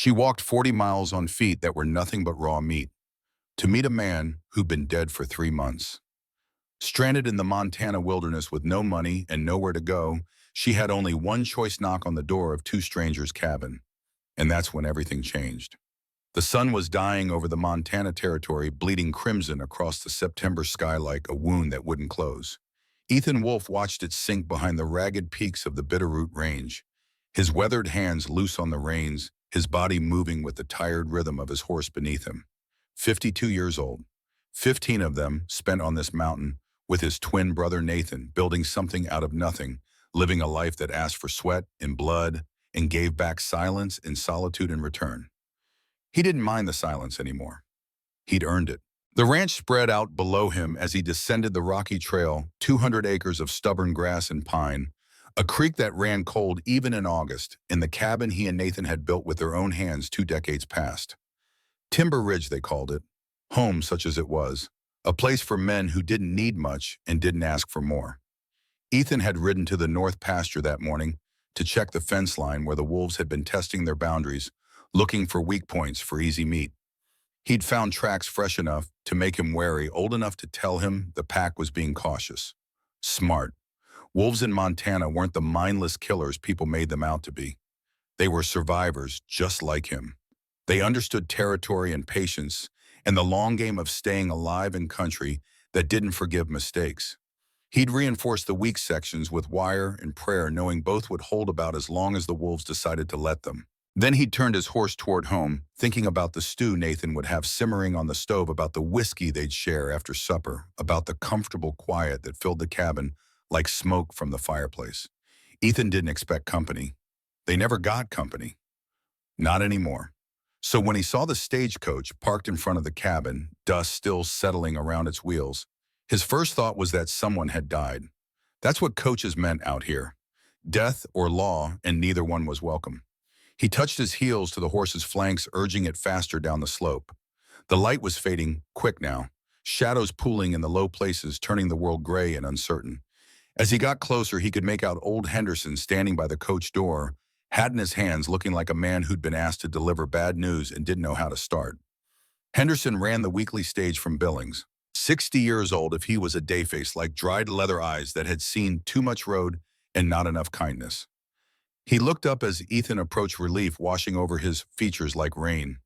She walked 40 miles on feet that were nothing but raw meat to meet a man who'd been dead for 3 months. Stranded in the Montana wilderness with no money and nowhere to go, she had only one choice: knock on the door of two strangers' cabin. And that's when everything changed. The sun was dying over the Montana territory, bleeding crimson across the September sky like a wound that wouldn't close. Ethan Wolfe watched it sink behind the ragged peaks of the Bitterroot Range, his weathered hands loose on the reins, his body moving with the tired rhythm of his horse beneath him. 52 years old, 15 of them spent on this mountain with his twin brother Nathan, building something out of nothing, living a life that asked for sweat and blood and gave back silence and solitude in return. He didn't mind the silence anymore. He'd earned it. The ranch spread out below him as he descended the rocky trail, 200 acres of stubborn grass and pine, a creek that ran cold even in August, in the cabin he and Nathan had built with their own hands 2 decades past. Timber Ridge, they called it, home such as it was, a place for men who didn't need much and didn't ask for more. Ethan had ridden to the north pasture that morning to check the fence line where the wolves had been testing their boundaries, looking for weak points for easy meat. He'd found tracks fresh enough to make him wary, old enough to tell him the pack was being cautious. Smart. Wolves in Montana weren't the mindless killers people made them out to be. They were survivors just like him. They understood territory and patience and the long game of staying alive in country that didn't forgive mistakes. He'd reinforced the weak sections with wire and prayer, knowing both would hold about as long as the wolves decided to let them. Then he turned his horse toward home, thinking about the stew Nathan would have simmering on the stove, about the whiskey they'd share after supper, about the comfortable quiet that filled the cabin like smoke from the fireplace. Ethan didn't expect company. They never got company. Not anymore. So when he saw the stagecoach parked in front of the cabin, dust still settling around its wheels, his first thought was that someone had died. That's what coaches meant out here. Death or law, and neither one was welcome. He touched his heels to the horse's flanks, urging it faster down the slope. The light was fading quick now, shadows pooling in the low places, turning the world gray and uncertain. As he got closer, he could make out old Henderson standing by the coach door, hat in his hands, looking like a man who'd been asked to deliver bad news and didn't know how to start. Henderson ran the weekly stage from Billings. 60 years old if he was a dayface, like dried leather eyes that had seen too much road and not enough kindness. He looked up as Ethan approached, relief washing over his features like rain.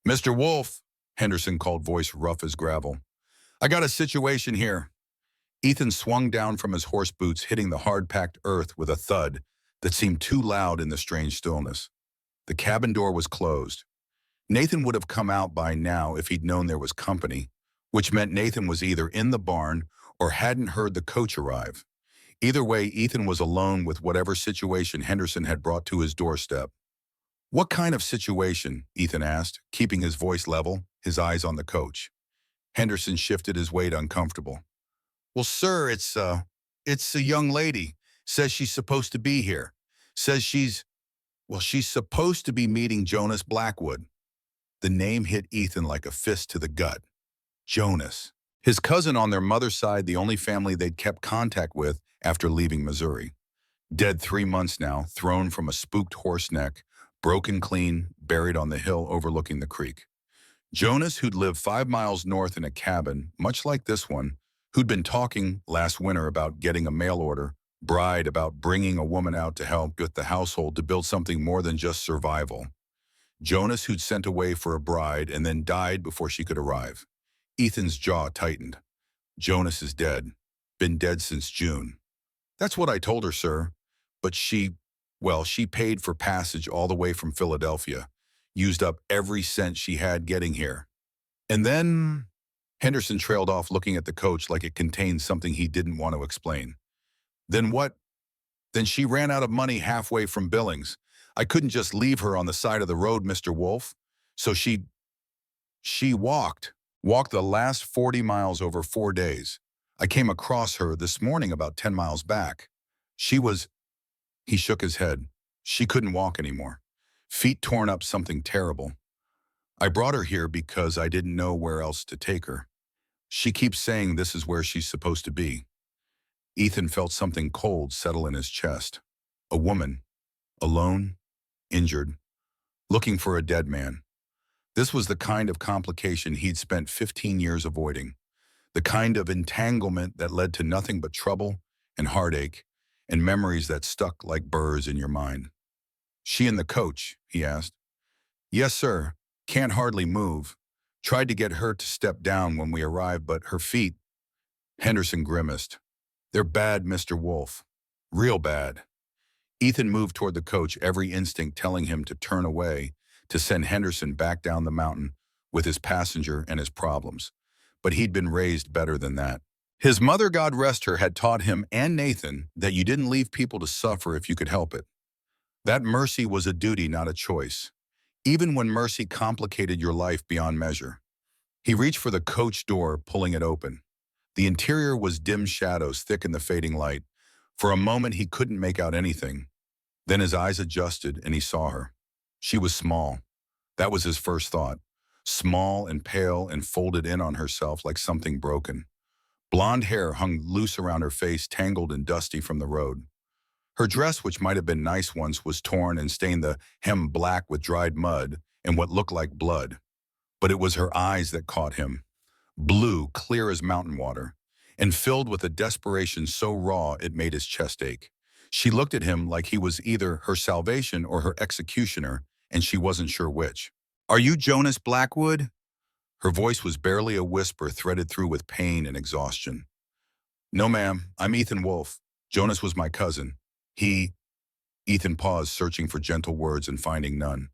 "Mr. Wolfe," Henderson called, voice rough as gravel. "I got a situation here." Ethan swung down from his horse boots, hitting the hard-packed earth with a thud that seemed too loud in the strange stillness. The cabin door was closed. Nathan would have come out by now if he'd known there was company, which meant Nathan was either in the barn or hadn't heard the coach arrive. Either way, Ethan was alone with whatever situation Henderson had brought to his doorstep. "What kind of situation?" Ethan asked, keeping his voice level, his eyes on the coach. Henderson shifted his weight, uncomfortable. "Well, sir, it's a young lady. Says she's supposed to be here. Says she's supposed to be meeting Jonas Blackwood." The name hit Ethan like a fist to the gut. Jonas. His cousin on their mother's side, the only family they'd kept contact with after leaving Missouri. Dead 3 months now, thrown from a spooked horse neck, broken clean, buried on the hill overlooking the creek. Jonas, who'd lived 5 miles north in a cabin, much like this one, who'd been talking last winter about getting a mail order, bride, about bringing a woman out to help with the household to build something more than just survival. Jonas, who'd sent away for a bride and then died before she could arrive. Ethan's jaw tightened. "Jonas is dead. Been dead since June." "That's what I told her, sir. But she paid for passage all the way from Philadelphia. Used up every cent she had getting here. And then—" Henderson trailed off, looking at the coach like it contained something he didn't want to explain. "Then what?" "Then she ran out of money halfway from Billings. I couldn't just leave her on the side of the road, Mr. Wolfe. So she walked the last 40 miles over 4 days. I came across her this morning about 10 miles back. She was—" He shook his head. "She couldn't walk anymore. Feet torn up, something terrible. I brought her here because I didn't know where else to take her. She keeps saying this is where she's supposed to be." Ethan felt something cold settle in his chest. A woman, alone, injured, looking for a dead man. This was the kind of complication he'd spent 15 years avoiding, the kind of entanglement that led to nothing but trouble and heartache and memories that stuck like burrs in your mind. "She and the coach?" he asked. "Yes, sir. Can't hardly move. Tried to get her to step down when we arrived, but her feet—" Henderson grimaced. "They're bad, Mr. Wolf. Real bad." Ethan moved toward the coach, every instinct telling him to turn away, to send Henderson back down the mountain with his passenger and his problems. But he'd been raised better than that. His mother, God rest her, had taught him and Nathan that you didn't leave people to suffer if you could help it. That mercy was a duty, not a choice, even when mercy complicated your life beyond measure. He reached for the coach door, pulling it open. The interior was dim shadows thick in the fading light. For a moment, he couldn't make out anything. Then his eyes adjusted and he saw her. She was small. That was his first thought. Small and pale and folded in on herself like something broken. Blonde hair hung loose around her face, tangled and dusty from the road. Her dress, which might have been nice once, was torn and stained the hem black with dried mud and what looked like blood. But it was her eyes that caught him. Blue, clear as mountain water, and filled with a desperation so raw it made his chest ache. She looked at him like he was either her salvation or her executioner, and she wasn't sure which. "Are you Jonas Blackwood?" Her voice was barely a whisper, threaded through with pain and exhaustion. "No, ma'am. I'm Ethan Wolf. Jonas was my cousin. He—" Ethan paused, searching for gentle words and finding none.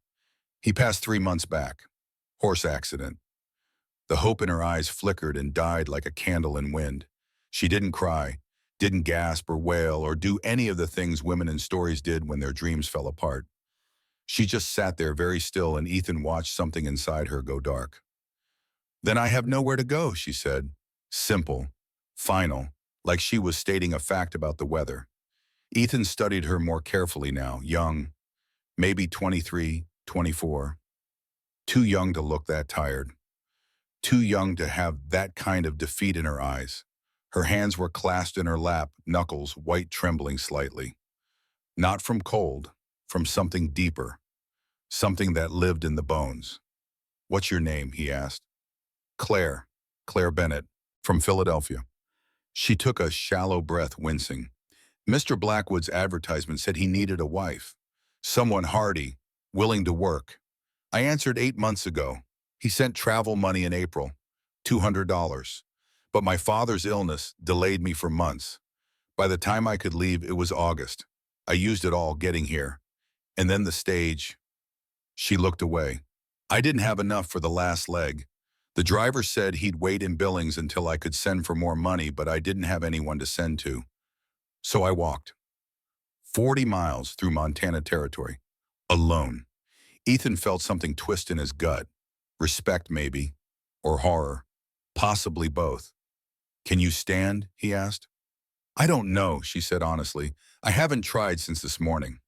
"He passed 3 months back. Horse accident." The hope in her eyes flickered and died like a candle in wind. She didn't cry, didn't gasp or wail or do any of the things women in stories did when their dreams fell apart. She just sat there very still, and Ethan watched something inside her go dark. "Then I have nowhere to go," she said. Simple, final, like she was stating a fact about the weather. Ethan studied her more carefully now, young, maybe 23, 24. Too young to look that tired. Too young to have that kind of defeat in her eyes. Her hands were clasped in her lap, knuckles white, trembling slightly. Not from cold, from something deeper, something that lived in the bones. "What's your name?" he asked. "Claire. Claire Bennett, from Philadelphia." She took a shallow breath, wincing. "Mr. Blackwood's advertisement said he needed a wife. Someone hardy, willing to work. I answered 8 months ago. He sent travel money in April, $200. But my father's illness delayed me for months. By the time I could leave, it was August. I used it all getting here. And then the stage." She looked away. "I didn't have enough for the last leg. The driver said he'd wait in Billings until I could send for more money, but I didn't have anyone to send to. So I walked 40 miles through Montana territory, alone." Ethan felt something twist in his gut. Respect, maybe, or horror, possibly both. "Can you stand?" he asked. "I don't know," she said honestly. "I haven't tried since this morning."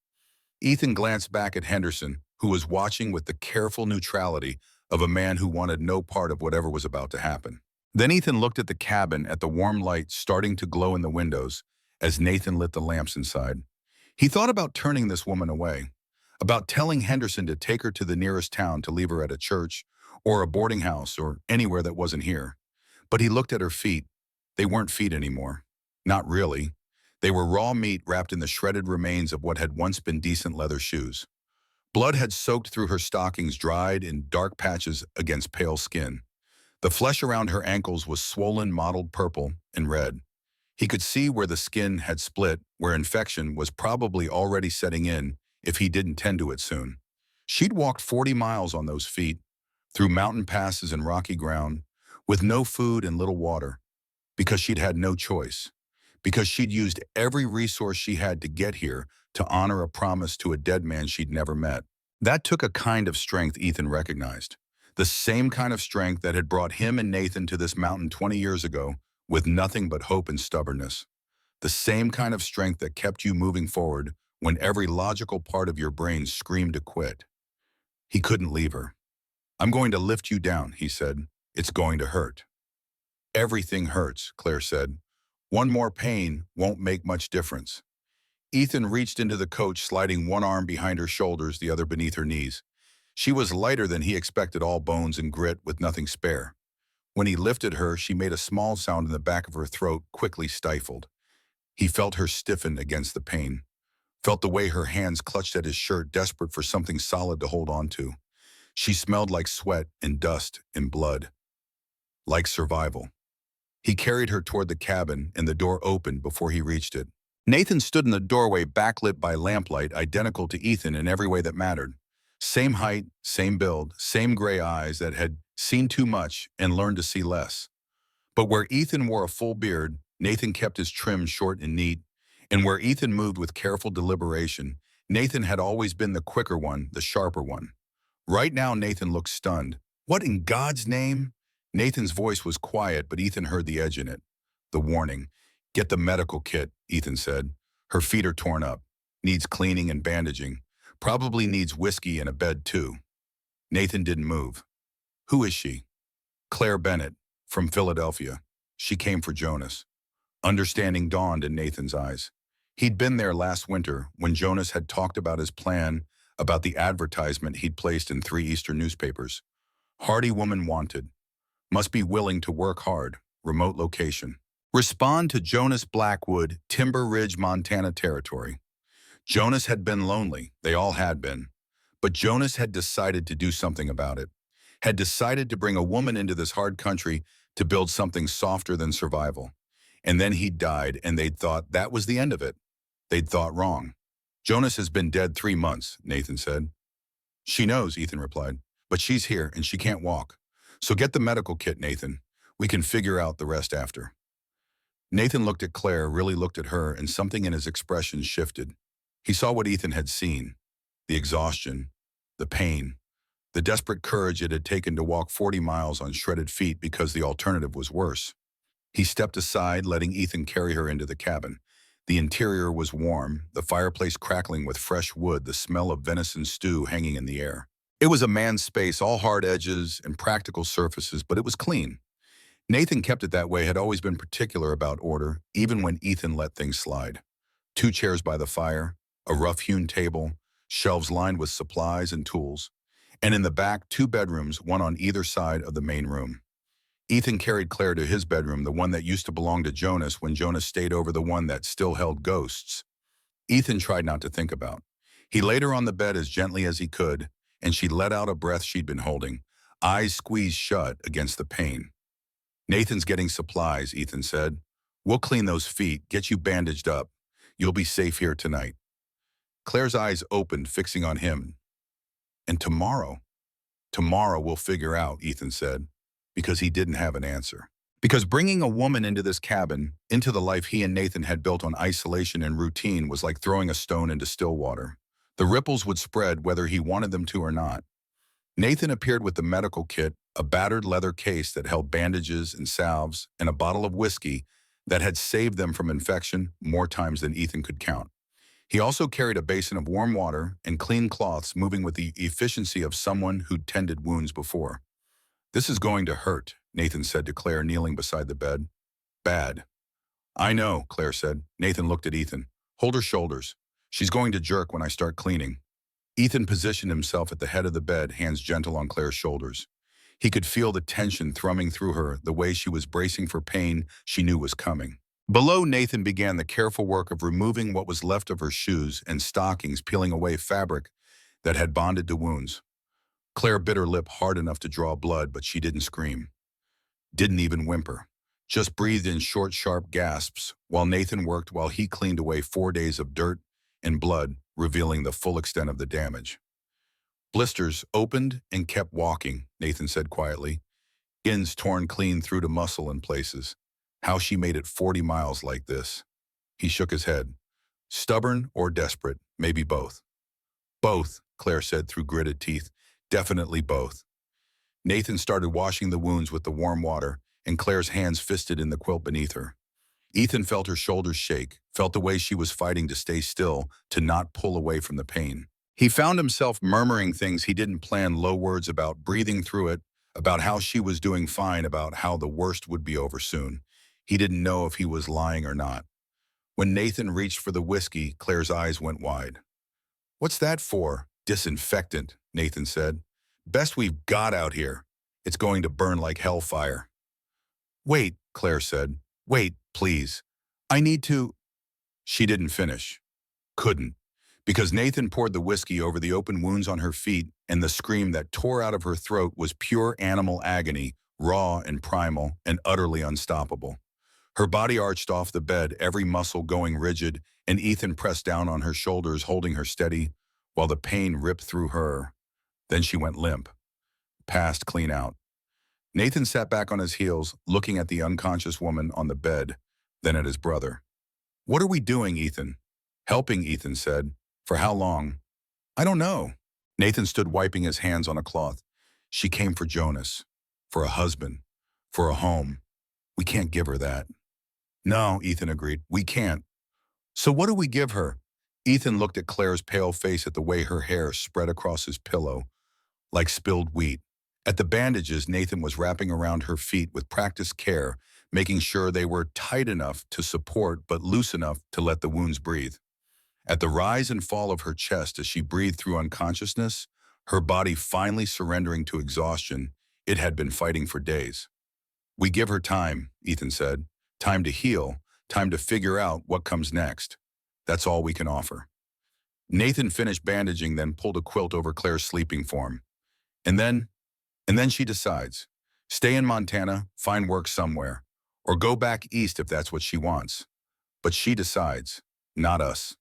Ethan glanced back at Henderson, who was watching with the careful neutrality of a man who wanted no part of whatever was about to happen. Then Ethan looked at the cabin, at the warm light starting to glow in the windows as Nathan lit the lamps inside. He thought about turning this woman away, about telling Henderson to take her to the nearest town to leave her at a church or a boarding house or anywhere that wasn't here. But he looked at her feet. They weren't feet anymore. Not really. They were raw meat wrapped in the shredded remains of what had once been decent leather shoes. Blood had soaked through her stockings, dried in dark patches against pale skin. The flesh around her ankles was swollen, mottled purple and red. He could see where the skin had split, where infection was probably already setting in if he didn't tend to it soon. She'd walked 40 miles on those feet, through mountain passes and rocky ground, with no food and little water, because she'd had no choice, because she'd used every resource she had to get here to honor a promise to a dead man she'd never met. That took a kind of strength Ethan recognized, the same kind of strength that had brought him and Nathan to this mountain 20 years ago with nothing but hope and stubbornness. The same kind of strength that kept you moving forward when every logical part of your brain screamed to quit. He couldn't leave her. "I'm going to lift you down," he said. "It's going to hurt." "Everything hurts," Claire said. "One more pain won't make much difference." Ethan reached into the coach, sliding one arm behind her shoulders, the other beneath her knees. She was lighter than he expected, all bones and grit with nothing spare. When he lifted her, she made a small sound in the back of her throat, quickly stifled. He felt her stiffen against the pain, felt the way her hands clutched at his shirt, desperate for something solid to hold on to. She smelled like sweat and dust and blood, like survival. He carried her toward the cabin, and the door opened before he reached it. Nathan stood in the doorway, backlit by lamplight, identical to Ethan in every way that mattered. Same height, same build, same gray eyes that had seen too much and learned to see less. But where Ethan wore a full beard, Nathan kept his trim short and neat, and where Ethan moved with careful deliberation, Nathan had always been the quicker one, the sharper one. Right now, Nathan looked stunned. What in God's name? Nathan's voice was quiet, but Ethan heard the edge in it. The warning. Get the medical kit, Ethan said. Her feet are torn up. Needs cleaning and bandaging. Probably needs whiskey and a bed, too. Nathan didn't move. Who is she? Claire Bennett, from Philadelphia. She came for Jonas. Understanding dawned in Nathan's eyes. He'd been there last winter when Jonas had talked about his plan, about the advertisement he'd placed in 3 Eastern newspapers. Hardy woman wanted. Must be willing to work hard. Remote location. Respond to Jonas Blackwood, Timber Ridge, Montana territory. Jonas had been lonely. They all had been. But Jonas had decided to do something about it. Had decided to bring a woman into this hard country to build something softer than survival. And then he died, and they'd thought that was the end of it. They'd thought wrong. Jonas has been dead 3 months, Nathan said. She knows, Ethan replied. But she's here, and she can't walk. So get the medical kit, Nathan. We can figure out the rest after. Nathan looked at Claire, really looked at her, and something in his expression shifted. He saw what Ethan had seen. The exhaustion, the pain, the desperate courage it had taken to walk 40 miles on shredded feet because the alternative was worse. He stepped aside, letting Ethan carry her into the cabin. The interior was warm, the fireplace crackling with fresh wood, the smell of venison stew hanging in the air. It was a man's space, all hard edges and practical surfaces, but it was clean. Nathan kept it that way, had always been particular about order, even when Ethan let things slide. 2 chairs by the fire, a rough-hewn table, shelves lined with supplies and tools, and in the back, 2 bedrooms, one on either side of the main room. Ethan carried Claire to his bedroom, the one that used to belong to Jonas when Jonas stayed over, the one that still held ghosts. Ethan tried not to think about. He laid her on the bed as gently as he could, and she let out a breath she'd been holding, eyes squeezed shut against the pain. Nathan's getting supplies, Ethan said. We'll clean those feet, get you bandaged up. You'll be safe here tonight. Claire's eyes opened, fixing on him. And tomorrow we'll figure out, Ethan said, because he didn't have an answer. Because bringing a woman into this cabin, into the life he and Nathan had built on isolation and routine, was like throwing a stone into still water. The ripples would spread whether he wanted them to or not. Nathan appeared with the medical kit, a battered leather case that held bandages and salves, and a bottle of whiskey that had saved them from infection more times than Ethan could count. He also carried a basin of warm water and clean cloths, moving with the efficiency of someone who'd tended wounds before. This is going to hurt, Nathan said to Claire, kneeling beside the bed. Bad. I know, Claire said. Nathan looked at Ethan. Hold her shoulders. She's going to jerk when I start cleaning. Ethan positioned himself at the head of the bed, hands gentle on Claire's shoulders. He could feel the tension thrumming through her, the way she was bracing for pain she knew was coming. Below, Nathan began the careful work of removing what was left of her shoes and stockings, peeling away fabric that had bonded to wounds. Claire bit her lip hard enough to draw blood, but she didn't scream. Didn't even whimper. Just breathed in short, sharp gasps while Nathan worked, while he cleaned away 4 days of dirt and blood, revealing the full extent of the damage. Blisters opened and kept walking, Nathan said quietly. Skins torn clean through to muscle in places. How she made it 40 miles like this. He shook his head. Stubborn or desperate, maybe both. Both, Claire said through gritted teeth. Definitely both. Nathan started washing the wounds with the warm water, and Claire's hands fisted in the quilt beneath her. Ethan felt her shoulders shake, felt the way she was fighting to stay still, to not pull away from the pain. He found himself murmuring things he didn't plan, low words about breathing through it, about how she was doing fine, about how the worst would be over soon. He didn't know if he was lying or not. When Nathan reached for the whiskey, Claire's eyes went wide. What's that for? Disinfectant, Nathan said. Best we've got out here. It's going to burn like hellfire. Wait, Claire said. Wait, please. I need to. She didn't finish. Couldn't. Because Nathan poured the whiskey over the open wounds on her feet, and the scream that tore out of her throat was pure animal agony, raw and primal, and utterly unstoppable. Her body arched off the bed, every muscle going rigid, and Ethan pressed down on her shoulders, holding her steady, while the pain ripped through her. Then she went limp, passed clean out. Nathan sat back on his heels, looking at the unconscious woman on the bed, then at his brother. What are we doing, Ethan? Helping, Ethan said. For how long? I don't know. Nathan stood wiping his hands on a cloth. She came for Jonas, for a husband, for a home. We can't give her that. No, Ethan agreed. We can't. So what do we give her? Ethan looked at Claire's pale face, at the way her hair spread across his pillow, like spilled wheat. At the bandages Nathan was wrapping around her feet with practiced care, making sure they were tight enough to support but loose enough to let the wounds breathe. At the rise and fall of her chest as she breathed through unconsciousness, her body finally surrendering to exhaustion it had been fighting for days. We give her time, Ethan said. Time to heal, time to figure out what comes next. That's all we can offer. Nathan finished bandaging, then pulled a quilt over Claire's sleeping form. And then she decides. Stay in Montana, find work somewhere, or go back east if that's what she wants. But she decides, not us.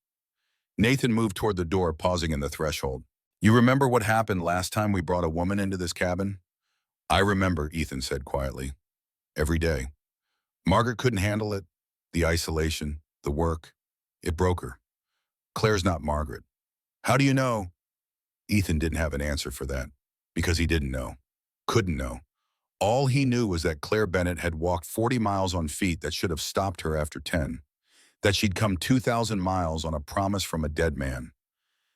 Nathan moved toward the door, pausing in the threshold. You remember what happened last time we brought a woman into this cabin? I remember, Ethan said quietly. Every day. Margaret couldn't handle it. The isolation, the work. It broke her. Claire's not Margaret. How do you know? Ethan didn't have an answer for that, because he didn't know. Couldn't know. All he knew was that Claire Bennett had walked 40 miles on feet that should have stopped her after 10. That she'd come 2,000 miles on a promise from a dead man.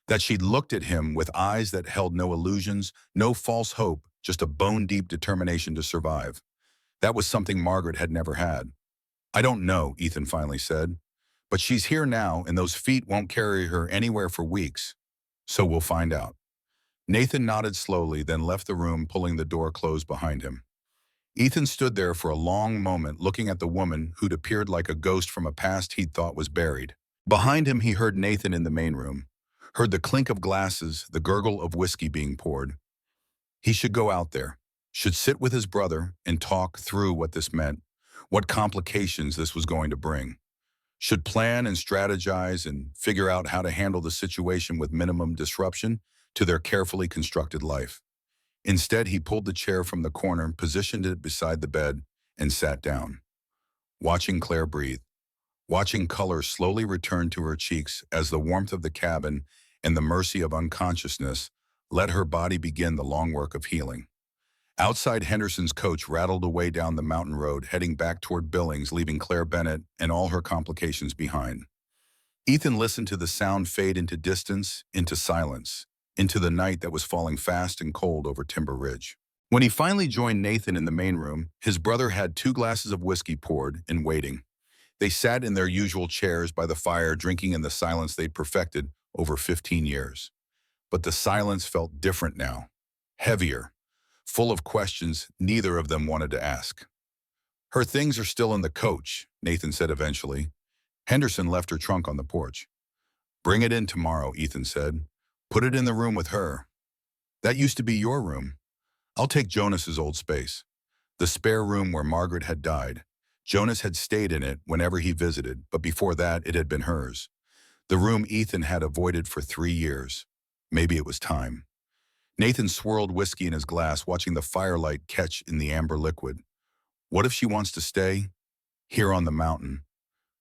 That she'd looked at him with eyes that held no illusions, no false hope, just a bone-deep determination to survive. That was something Margaret had never had. I don't know, Ethan finally said. But she's here now, and those feet won't carry her anywhere for weeks. So we'll find out. Nathan nodded slowly, then left the room, pulling the door closed behind him. Ethan stood there for a long moment, looking at the woman who'd appeared like a ghost from a past he'd thought was buried. Behind him, he heard Nathan in the main room, heard the clink of glasses, the gurgle of whiskey being poured. He should go out there, should sit with his brother and talk through what this meant, what complications this was going to bring. Should plan and strategize and figure out how to handle the situation with minimum disruption to their carefully constructed life. Instead, he pulled the chair from the corner, positioned it beside the bed, and sat down. Watching Claire breathe, watching color slowly return to her cheeks as the warmth of the cabin and the mercy of unconsciousness let her body begin the long work of healing. Outside, Henderson's coach rattled away down the mountain road, heading back toward Billings, leaving Claire Bennett and all her complications behind. Ethan listened to the sound fade into distance, into silence, into the night that was falling fast and cold over Timber Ridge. When he finally joined Nathan in the main room, his brother had 2 glasses of whiskey poured and waiting. They sat in their usual chairs by the fire, drinking in the silence they'd perfected over 15 years. But the silence felt different now, heavier, full of questions neither of them wanted to ask. Her things are still in the coach, Nathan said eventually. Henderson left her trunk on the porch. Bring it in tomorrow, Ethan said. Put it in the room with her. That used to be your room. I'll take Jonas's old space. The spare room where Margaret had died. Jonas had stayed in it whenever he visited, but before that it had been hers. The room Ethan had avoided for 3 years. Maybe it was time. Nathan swirled whiskey in his glass, watching the firelight catch in the amber liquid. What if she wants to stay? Here on the mountain.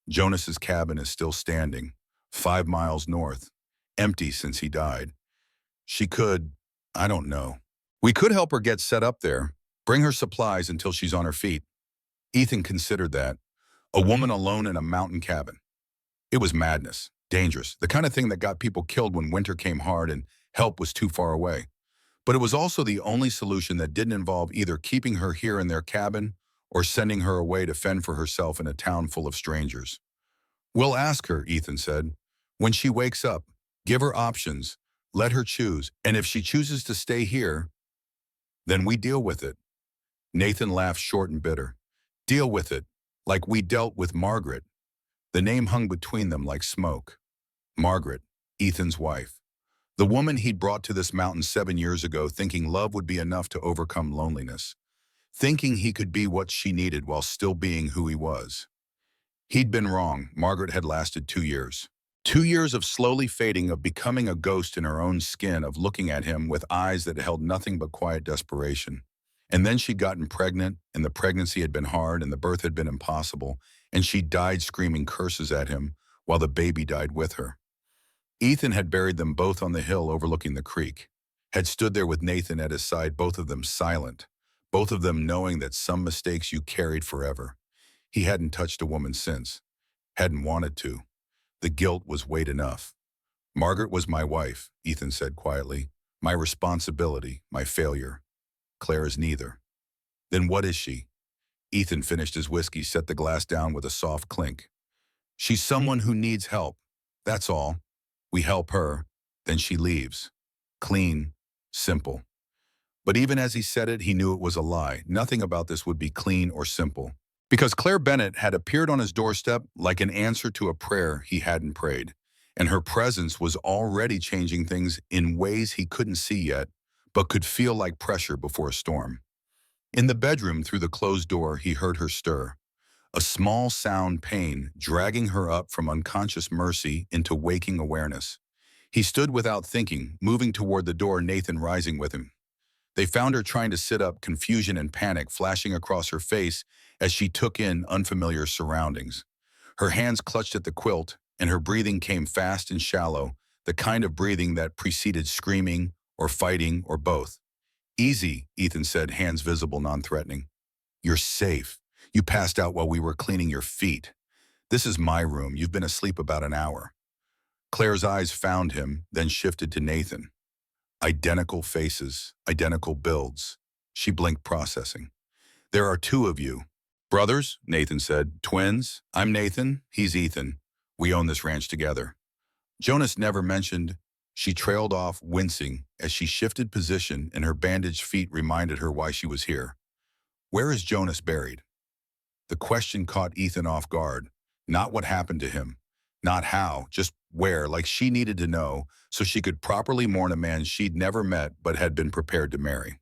Jonas's cabin is still standing, 5 miles north, empty since he died. She could, I don't know. We could help her get set up there, bring her supplies until she's on her feet. Ethan considered that. A woman alone in a mountain cabin. It was madness, dangerous, the kind of thing that got people killed when winter came hard and help was too far away. But it was also the only solution that didn't involve either keeping her here in their cabin or sending her away to fend for herself in a town full of strangers. We'll ask her, Ethan said. When she wakes up, give her options, let her choose, and if she chooses to stay here, Then we deal with it. Nathan laughed short and bitter. Deal with it, like we dealt with Margaret. The name hung between them like smoke. Margaret, Ethan's wife. The woman he'd brought to this mountain 7 years ago thinking love would be enough to overcome loneliness. Thinking he could be what she needed while still being who he was. He'd been wrong. Margaret had lasted 2 years. 2 years of slowly fading, of becoming a ghost in her own skin, of looking at him with eyes that held nothing but quiet desperation. And then she'd gotten pregnant, and the pregnancy had been hard, and the birth had been impossible, and she died screaming curses at him while the baby died with her. Ethan had buried them both on the hill overlooking the creek, had stood there with Nathan at his side, both of them silent, both of them knowing that some mistakes you carried forever. He hadn't touched a woman since, hadn't wanted to. The guilt was weight enough. Margaret was my wife, Ethan said quietly. My responsibility, my failure. Claire is neither. Then what is she? Ethan finished his whiskey, set the glass down with a soft clink. She's someone who needs help. That's all. We help her, then she leaves. Clean, simple. But even as he said it, he knew it was a lie. Nothing about this would be clean or simple. Because Claire Bennett had appeared on his doorstep like an answer to a prayer he hadn't prayed. And her presence was already changing things in ways he couldn't see yet, but could feel like pressure before a storm. In the bedroom, through the closed door, he heard her stir. A small sound pain, dragging her up from unconscious mercy into waking awareness. He stood without thinking, moving toward the door, Nathan rising with him. They found her trying to sit up, confusion and panic flashing across her face as she took in unfamiliar surroundings. Her hands clutched at the quilt, and her breathing came fast and shallow, the kind of breathing that preceded screaming or fighting or both. Easy, Ethan said, hands visible, non-threatening. You're safe. You passed out while we were cleaning your feet. This is my room. You've been asleep about an hour. Claire's eyes found him, then shifted to Nathan. Identical faces, identical builds. She blinked, processing. There are two of you. Brothers, Nathan said. Twins? I'm Nathan, he's Ethan. We own this ranch together. Jonas never mentioned. She trailed off, wincing, as she shifted position and her bandaged feet reminded her why she was here. Where is Jonas buried? The question caught Ethan off guard. Not what happened to him. Not how, just where, like she needed to know so she could properly mourn a man she'd never met but had been prepared to marry.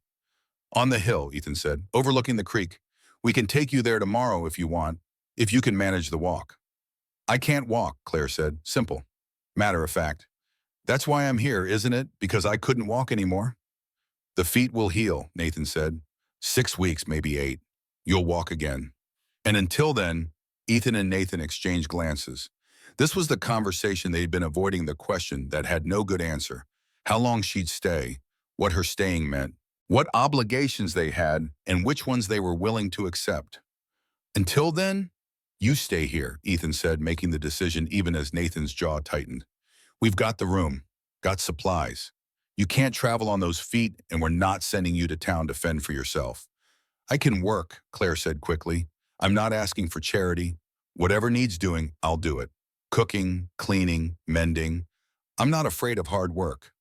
On the hill, Ethan said, overlooking the creek. We can take you there tomorrow if you want, if you can manage the walk. I can't walk, Claire said. Simple. Matter of fact. That's why I'm here, isn't it? Because I couldn't walk anymore? The feet will heal, Nathan said. 6 weeks, maybe 8. You'll walk again. And until then, Ethan and Nathan exchanged glances. This was the conversation they'd been avoiding, the question that had no good answer. How long she'd stay, what her staying meant, what obligations they had, and which ones they were willing to accept. Until then, you stay here, Ethan said, making the decision even as Nathan's jaw tightened. We've got the room, got supplies. You can't travel on those feet, and we're not sending you to town to fend for yourself. I can work, Claire said quickly. I'm not asking for charity. Whatever needs doing, I'll do it. Cooking, cleaning, mending. I'm not afraid of hard work.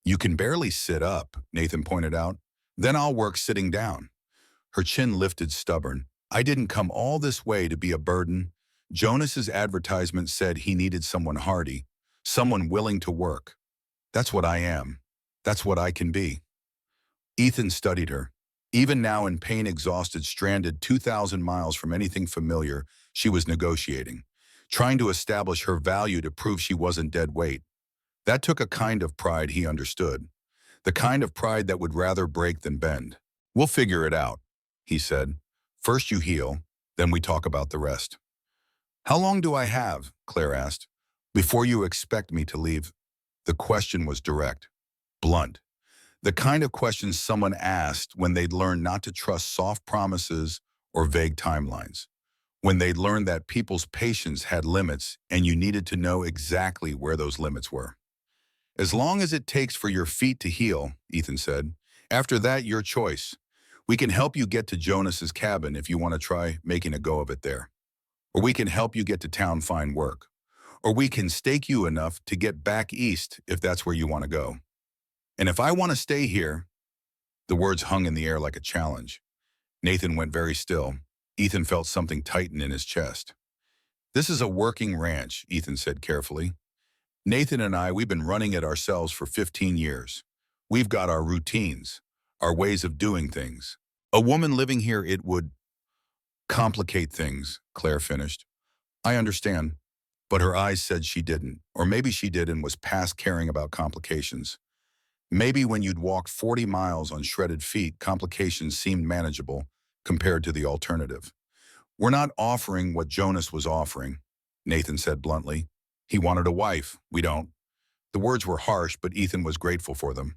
You can barely sit up, Nathan pointed out. Then I'll work sitting down. Her chin lifted, stubborn. I didn't come all this way to be a burden. Jonas's advertisement said he needed someone hardy, someone willing to work. That's what I am. That's what I can be. Ethan studied her. Even now in pain, exhausted, stranded 2,000 miles from anything familiar, she was negotiating, trying to establish her value to prove she wasn't dead weight. That took a kind of pride he understood, the kind of pride that would rather break than bend. We'll figure it out, he said. First you heal, then we talk about the rest. How long do I have, Claire asked, before you expect me to leave? The question was direct, blunt. The kind of question someone asked when they'd learned not to trust soft promises or vague timelines. When they'd learned that people's patience had limits and you needed to know exactly where those limits were. As long as it takes for your feet to heal, Ethan said. After that, your choice. We can help you get to Jonas's cabin if you want to try making a go of it there. Or we can help you get to town, find work. Or we can stake you enough to get back east if that's where you want to go. And if I want to stay here, The words hung in the air like a challenge. Nathan went very still. Ethan felt something tighten in his chest. This is a working ranch, Ethan said carefully. Nathan and we've been running it ourselves for 15 years. We've got our routines, our ways of doing things. A woman living here, it would complicate things, Claire finished. I understand, but her eyes said she didn't, or maybe she did and was past caring about complications. Maybe when you'd walk 40 miles on shredded feet, complications seemed manageable compared to the alternative. We're not offering what Jonas was offering, Nathan said bluntly. He wanted a wife. We don't. The words were harsh, but Ethan was grateful for them.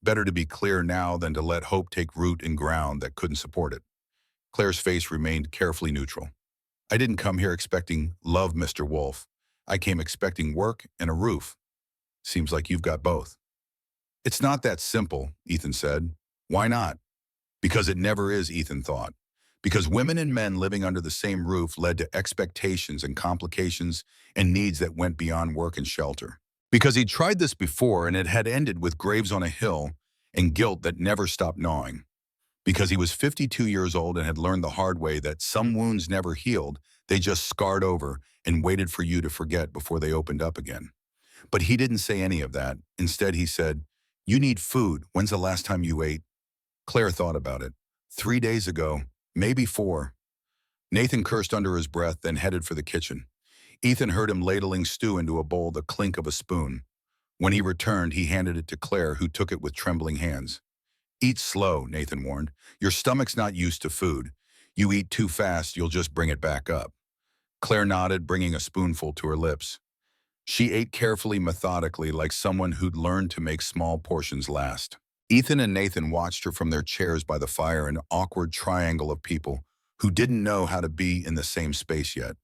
Better to be clear now than to let hope take root in ground that couldn't support it. Claire's face remained carefully neutral. I didn't come here expecting love, Mr. Wolf. I came expecting work and a roof. Seems like you've got both. It's not that simple, Ethan said. Why not? Because it never is, Ethan thought. Because women and men living under the same roof led to expectations and complications and needs that went beyond work and shelter. Because he'd tried this before and it had ended with graves on a hill and guilt that never stopped gnawing. Because he was 52 years old and had learned the hard way that some wounds never healed, they just scarred over and waited for you to forget before they opened up again. But he didn't say any of that. Instead, he said, "You need food. When's the last time you ate?" Claire thought about it. 3 days ago, maybe 4. Nathan cursed under his breath, then headed for the kitchen. Ethan heard him ladling stew into a bowl, the clink of a spoon. When he returned, he handed it to Claire, who took it with trembling hands. Eat slow, Nathan warned. Your stomach's not used to food. You eat too fast, you'll just bring it back up. Claire nodded, bringing a spoonful to her lips. She ate carefully, methodically, like someone who'd learned to make small portions last. Ethan and Nathan watched her from their chairs by the fire, an awkward triangle of people who didn't know how to be in the same space yet.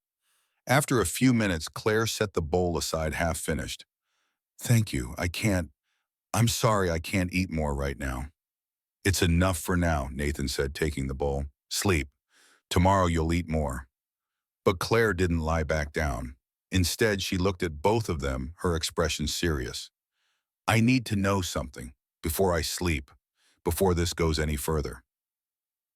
After a few minutes, Claire set the bowl aside half-finished. Thank you, I'm sorry I can't eat more right now. It's enough for now, Nathan said, taking the bowl. Sleep. Tomorrow you'll eat more. But Claire didn't lie back down. Instead, she looked at both of them, her expression serious. I need to know something before I sleep, before this goes any further.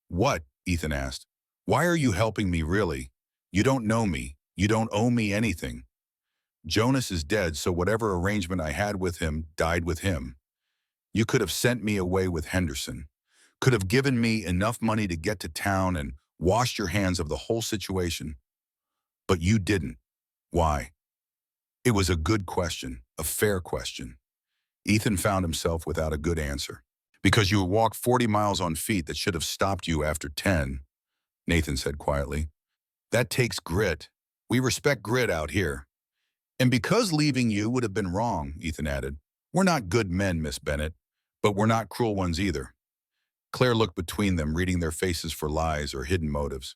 What? Ethan asked. Why are you helping me, really? You don't know me. You don't owe me anything. Jonas is dead, so whatever arrangement I had with him died with him. You could have sent me away with Henderson, could have given me enough money to get to town and washed your hands of the whole situation. But you didn't. Why? It was a good question, a fair question. Ethan found himself without a good answer. Because you walked 40 miles on feet that should have stopped you after 10, Nathan said quietly. That takes grit. We respect grit out here. And because leaving you would have been wrong, Ethan added. We're not good men, Miss Bennett, but we're not cruel ones either. Claire looked between them, reading their faces for lies or hidden motives.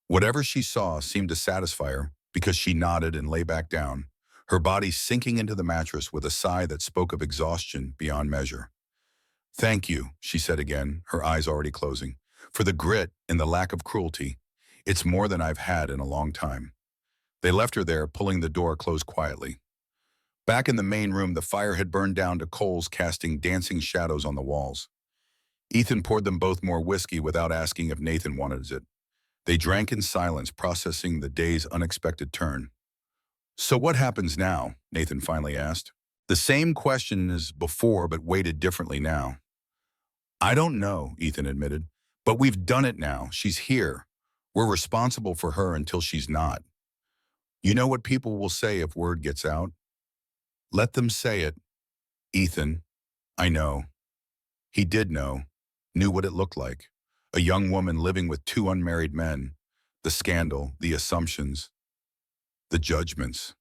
Whatever she saw seemed to satisfy her because she nodded and lay back down, her body sinking into the mattress with a sigh that spoke of exhaustion beyond measure. Thank you, she said again, her eyes already closing, for the grit and the lack of cruelty. It's more than I've had in a long time. They left her there, pulling the door closed quietly. Back in the main room, the fire had burned down to coals, casting dancing shadows on the walls. Ethan poured them both more whiskey without asking if Nathan wanted it. They drank in silence, processing the day's unexpected turn. So what happens now? Nathan finally asked. The same question as before, but weighted differently now. I don't know, Ethan admitted, but we've done it now. She's here. We're responsible for her until she's not. You know what people will say if word gets out? Let them say it. Ethan, I know. He did know, knew what it looked like. A young woman living with 2 unmarried men. The scandal, the assumptions, the judgments.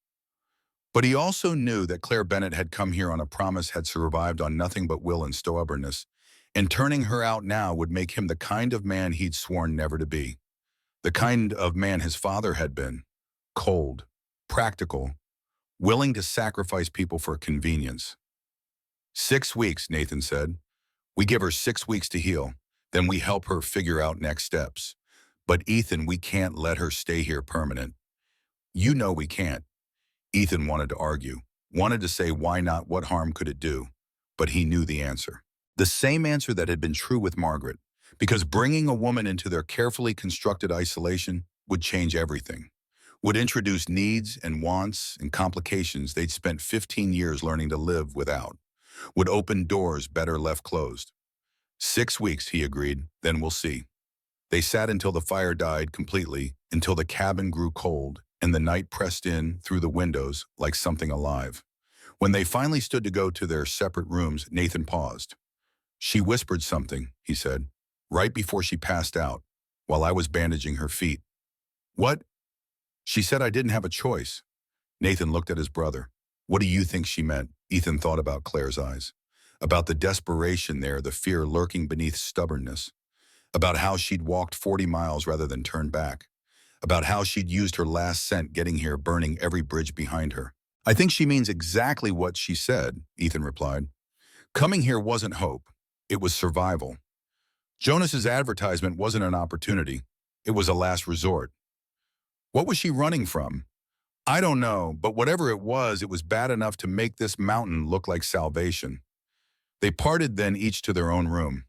But he also knew that Claire Bennett had come here on a promise, had survived on nothing but will and stubbornness, and turning her out now would make him the kind of man he'd sworn never to be. The kind of man his father had been. Cold, practical, willing to sacrifice people for convenience. 6 weeks, Nathan said. We give her 6 weeks to heal. Then we help her figure out next steps. But Ethan, we can't let her stay here permanent. You know we can't. Ethan wanted to argue, wanted to say why not, what harm could it do? But he knew the answer. The same answer that had been true with Margaret, because bringing a woman into their carefully constructed isolation would change everything, would introduce needs and wants and complications they'd spent 15 years learning to live without, would open doors better left closed. 6 weeks, he agreed, then we'll see. They sat until the fire died completely, until the cabin grew cold, and the night pressed in through the windows like something alive. When they finally stood to go to their separate rooms, Nathan paused. She whispered something, he said, right before she passed out, while I was bandaging her feet. What? She said I didn't have a choice. Nathan looked at his brother. What do you think she meant? Ethan thought about Claire's eyes. About the desperation there, the fear lurking beneath stubbornness. About how she'd walked 40 miles rather than turn back. About how she'd used her last cent getting here, burning every bridge behind her. I think she means exactly what she said, Ethan replied. Coming here wasn't hope. It was survival. Jonas's advertisement wasn't an opportunity. It was a last resort. What was she running from? I don't know, but whatever it was bad enough to make this mountain look like salvation. They parted then, each to their own room.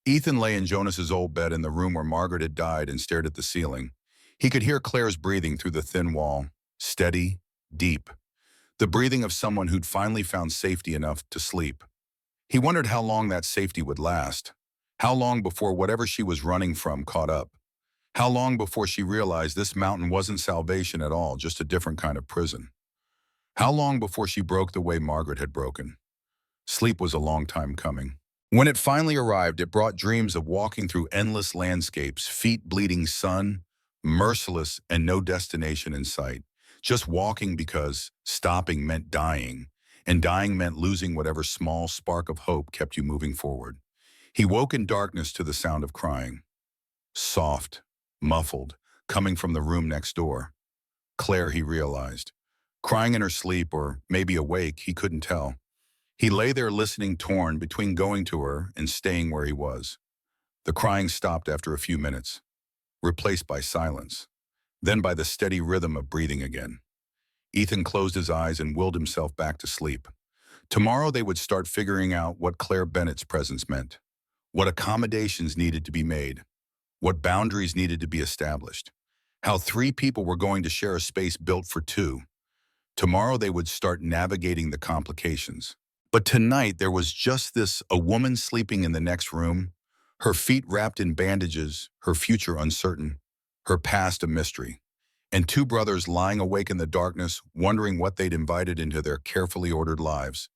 Ethan lay in Jonas's old bed in the room where Margaret had died and stared at the ceiling. He could hear Claire's breathing through the thin wall, steady, deep. The breathing of someone who'd finally found safety enough to sleep. He wondered how long that safety would last. How long before whatever she was running from caught up. How long before she realized this mountain wasn't salvation at all, just a different kind of prison. How long before she broke the way Margaret had broken. Sleep was a long time coming. When it finally arrived, it brought dreams of walking through endless landscapes, feet bleeding sun, merciless and no destination in sight. Just walking because stopping meant dying, and dying meant losing whatever small spark of hope kept you moving forward. He woke in darkness to the sound of crying. Soft, muffled, coming from the room next door. Claire, he realized. Crying in her sleep, or maybe awake, he couldn't tell. He lay there listening, torn between going to her and staying where he was. The crying stopped after a few minutes, replaced by silence, then by the steady rhythm of breathing again. Ethan closed his eyes and willed himself back to sleep. Tomorrow they would start figuring out what Claire Bennett's presence meant, what accommodations needed to be made, what boundaries needed to be established, how 3 people were going to share a space built for 2. Tomorrow they would start navigating the complications. But tonight there was just this, a woman sleeping in the next room, her feet wrapped in bandages, her future uncertain, her past a mystery, and 2 brothers lying awake in the darkness, wondering what they'd invited into their carefully ordered lives,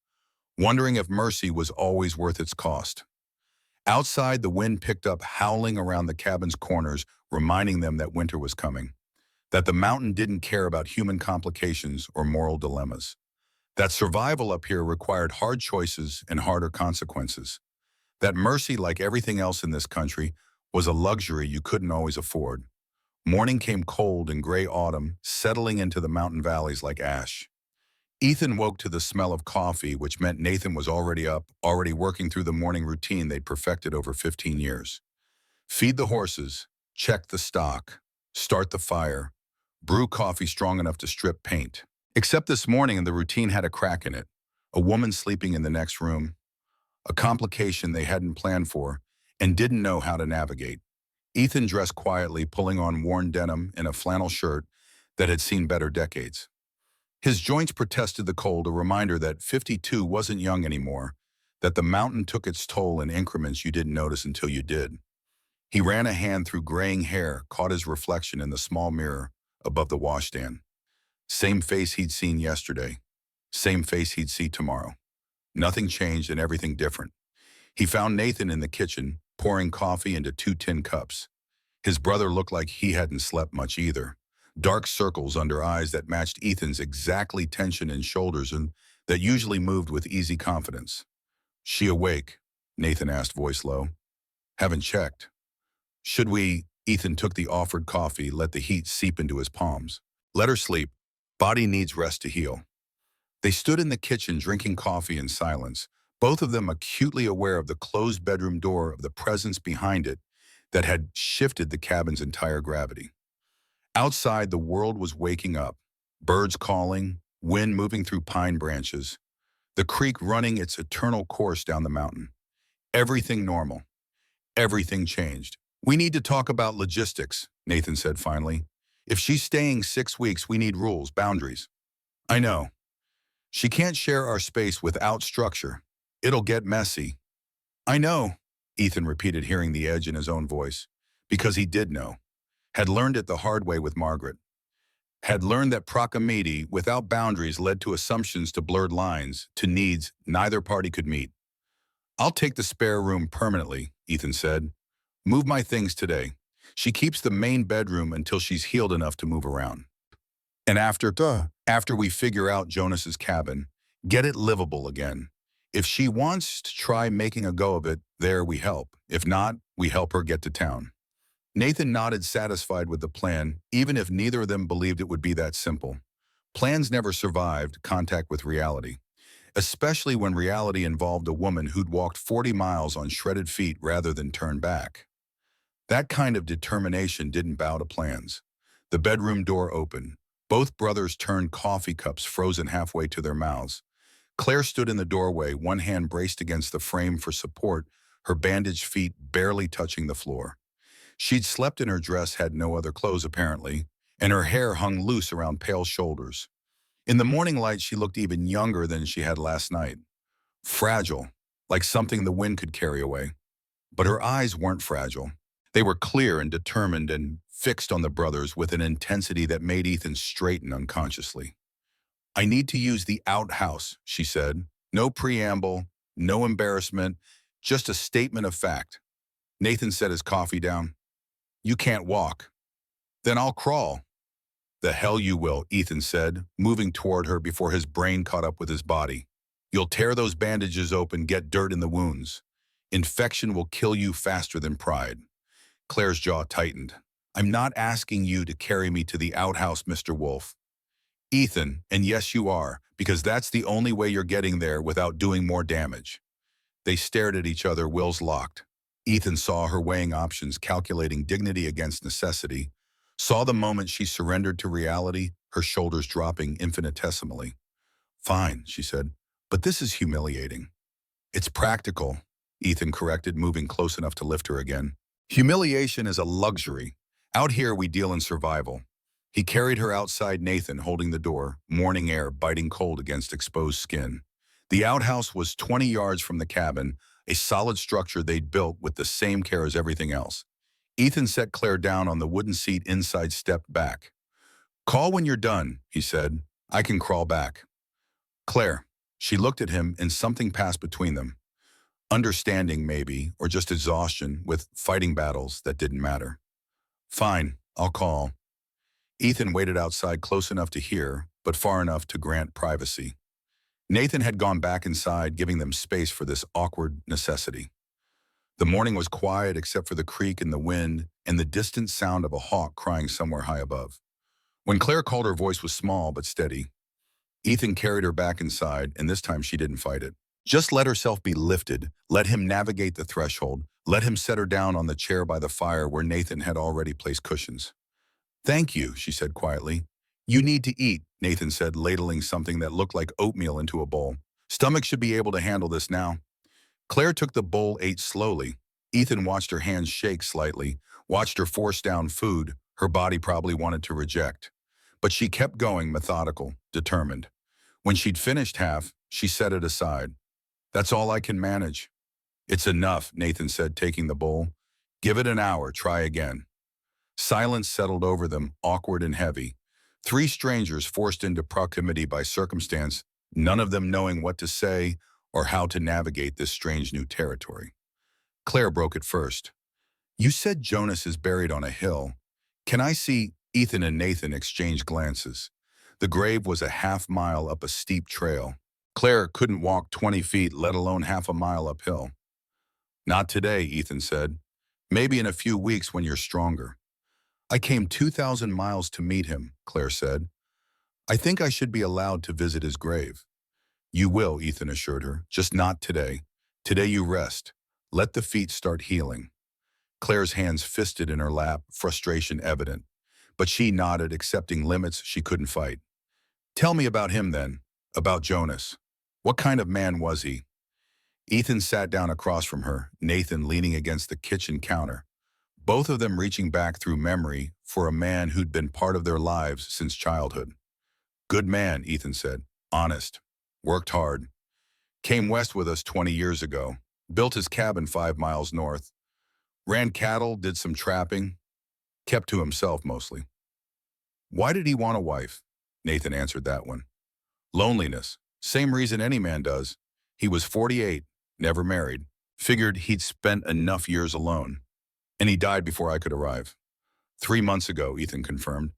wondering if mercy was always worth its cost. Outside, the wind picked up, howling around the cabin's corners, reminding them that winter was coming, that the mountain didn't care about human complications or moral dilemmas, that survival up here required hard choices and harder consequences, that mercy, like everything else in this country, was a luxury you couldn't always afford. Morning came cold and gray autumn, settling into the mountain valleys like ash. Ethan woke to the smell of coffee, which meant Nathan was already up, already working through the morning routine they'd perfected over 15 years. Feed the horses, check the stock, start the fire, brew coffee strong enough to strip paint. Except this morning, the routine had a crack in it. A woman sleeping in the next room. A complication they hadn't planned for and didn't know how to navigate. Ethan dressed quietly, pulling on worn denim and a flannel shirt that had seen better decades. His joints protested the cold, a reminder that 52 wasn't young anymore, that the mountain took its toll in increments you didn't notice until you did. He ran a hand through graying hair, caught his reflection in the small mirror above the washstand. Same face he'd seen yesterday. Same face he'd see tomorrow. Nothing changed and everything different. He found Nathan in the kitchen, pouring coffee into 2 tin cups. His brother looked like he hadn't slept much either. Dark circles under eyes that matched Ethan's exactly tension in shoulders and that usually moved with easy confidence. She awake? Nathan asked, voice low. Haven't checked. Should we? Ethan took the offered coffee, let the heat seep into his palms. Let her sleep. Body needs rest to heal. They stood in the kitchen drinking coffee in silence, both of them acutely aware of the closed bedroom door, of the presence behind it that had shifted the cabin's entire gravity. Outside, the world was waking up, birds calling, wind moving through pine branches, the creek running its eternal course down the mountain. Everything normal. Everything changed. We need to talk about logistics, Nathan said finally. If she's staying 6 weeks, we need rules, boundaries. I know. She can't share our space without structure. It'll get messy. I know, Ethan repeated, hearing the edge in his own voice. Because he did know. Had learned it the hard way with Margaret. Had learned that proximity without boundaries led to assumptions, to blurred lines, to needs neither party could meet. I'll take the spare room permanently, Ethan said. Move my things today. She keeps the main bedroom until she's healed enough to move around. And after we figure out Jonas's cabin, get it livable again. If she wants to try making a go of it, there we help. If not, we help her get to town. Nathan nodded, satisfied with the plan, even if neither of them believed it would be that simple. Plans never survived contact with reality, especially when reality involved a woman who'd walked 40 miles on shredded feet rather than turn back. That kind of determination didn't bow to plans. The bedroom door opened. Both brothers turned, coffee cups frozen halfway to their mouths. Claire stood in the doorway, one hand braced against the frame for support, her bandaged feet barely touching the floor. She'd slept in her dress, had no other clothes apparently, and her hair hung loose around pale shoulders. In the morning light, she looked even younger than she had last night. Fragile, like something the wind could carry away. But her eyes weren't fragile. They were clear and determined and fixed on the brothers with an intensity that made Ethan straighten unconsciously. I need to use the outhouse, she said. No preamble, no embarrassment, just a statement of fact. Nathan set his coffee down. You can't walk. Then I'll crawl. The hell you will, Ethan said, moving toward her before his brain caught up with his body. You'll tear those bandages open, get dirt in the wounds. Infection will kill you faster than pride. Claire's jaw tightened. I'm not asking you to carry me to the outhouse, Mr. Wolf. Ethan, and yes you are, because that's the only way you're getting there without doing more damage. They stared at each other, wills locked. Ethan saw her weighing options, calculating dignity against necessity, saw the moment she surrendered to reality, her shoulders dropping infinitesimally. Fine, she said, but this is humiliating. It's practical, Ethan corrected, moving close enough to lift her again. Humiliation is a luxury. Out here we deal in survival. He carried her outside, Nathan holding the door, morning air biting cold against exposed skin. The outhouse was 20 yards from the cabin, a solid structure they'd built with the same care as everything else. Ethan set Claire down on the wooden seat inside, stepped back. Call when you're done, he said. I can crawl back. Claire. She looked at him and something passed between them. Understanding maybe, or just exhaustion with fighting battles that didn't matter. Fine, I'll call. Ethan waited outside, close enough to hear, but far enough to grant privacy. Nathan had gone back inside, giving them space for this awkward necessity. The morning was quiet except for the creak in the wind and the distant sound of a hawk crying somewhere high above. When Claire called, her voice was small but steady. Ethan carried her back inside, and this time she didn't fight it. Just let herself be lifted, let him navigate the threshold, let him set her down on the chair by the fire where Nathan had already placed cushions. Thank you, she said quietly. You need to eat, Nathan said, ladling something that looked like oatmeal into a bowl. Stomach should be able to handle this now. Claire took the bowl, ate slowly. Ethan watched her hands shake slightly, watched her force down food her body probably wanted to reject. But she kept going, methodical, determined. When she'd finished half, she set it aside. That's all I can manage. It's enough, Nathan said, taking the bowl. Give it an hour, try again. Silence settled over them, awkward and heavy. Three strangers forced into proximity by circumstance, none of them knowing what to say or how to navigate this strange new territory. Claire broke it first. You said Jonas is buried on a hill. Can I see? Ethan and Nathan exchanged glances. The grave was a half-mile up a steep trail. Claire couldn't walk 20 feet, let alone half a mile uphill. Not today, Ethan said. Maybe in a few weeks when you're stronger. I came 2,000 miles to meet him, Claire said. I think I should be allowed to visit his grave. You will, Ethan assured her, just not today. Today you rest. Let the feet start healing. Claire's hands fisted in her lap, frustration evident. But she nodded, accepting limits she couldn't fight. Tell me about him then, about Jonas. What kind of man was he? Ethan sat down across from her, Nathan leaning against the kitchen counter, both of them reaching back through memory for a man who'd been part of their lives since childhood. Good man, Ethan said. Honest. Worked hard. Came west with us 20 years ago. Built his cabin 5 miles north. Ran cattle, did some trapping. Kept to himself mostly. Why did he want a wife? Nathan answered that one. Loneliness. Same reason any man does. He was 48, never married. Figured he'd spent enough years alone. And he died before I could arrive. 3 months ago, Ethan confirmed.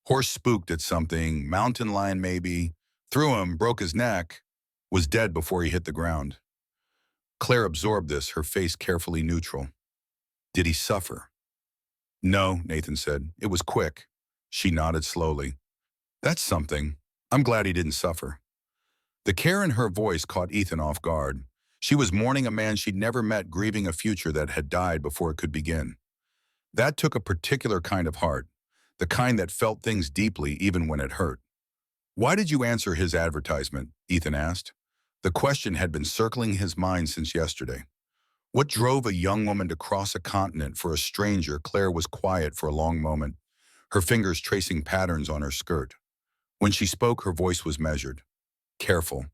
Horse spooked at something, mountain lion maybe, threw him, broke his neck, was dead before he hit the ground. Claire absorbed this, her face carefully neutral. Did he suffer? No, Nathan said. It was quick. She nodded slowly. That's something. I'm glad he didn't suffer. The care in her voice caught Ethan off guard. She was mourning a man she'd never met, grieving a future that had died before it could begin. That took a particular kind of heart, the kind that felt things deeply even when it hurt. Why did you answer his advertisement? Ethan asked. The question had been circling his mind since yesterday. What drove a young woman to cross a continent for a stranger? Claire was quiet for a long moment, her fingers tracing patterns on her skirt. When she spoke, her voice was measured, careful,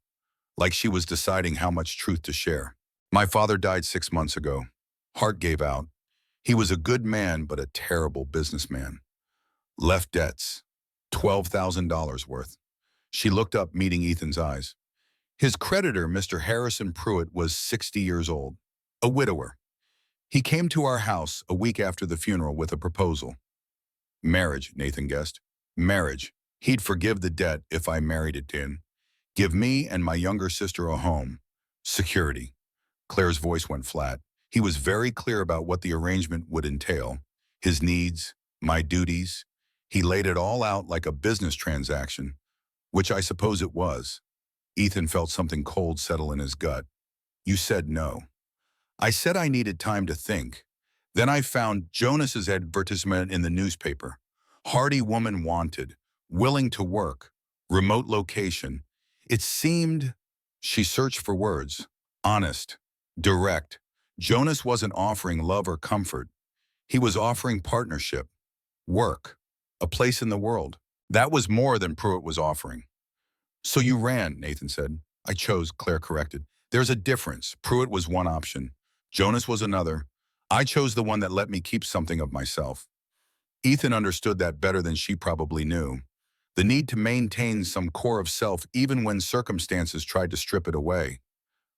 like she was deciding how much truth to share. My father died 6 months ago. Heart gave out. He was a good man, but a terrible businessman. Left debts, $12,000 worth. She looked up, meeting Ethan's eyes. His creditor, Mr. Harrison Pruitt, was 60 years old, a widower. He came to our house a week after the funeral with a proposal. Marriage, Nathan guessed. Marriage. He'd forgive the debt if I married it in. Give me and my younger sister a home. Security. Claire's voice went flat. He was very clear about what the arrangement would entail. His needs, my duties. He laid it all out like a business transaction, which I suppose it was. Ethan felt something cold settle in his gut. You said no. I said I needed time to think. Then I found Jonas's advertisement in the newspaper. Hardy woman wanted, willing to work, remote location. It seemed, she searched for words, honest, direct. Jonas wasn't offering love or comfort. He was offering partnership, work, a place in the world. That was more than Pruitt was offering. So you ran, Nathan said. I chose, Claire corrected. There's a difference. Pruitt was one option. Jonas was another. I chose the one that let me keep something of myself. Ethan understood that better than she probably knew. The need to maintain some core of self even when circumstances tried to strip it away.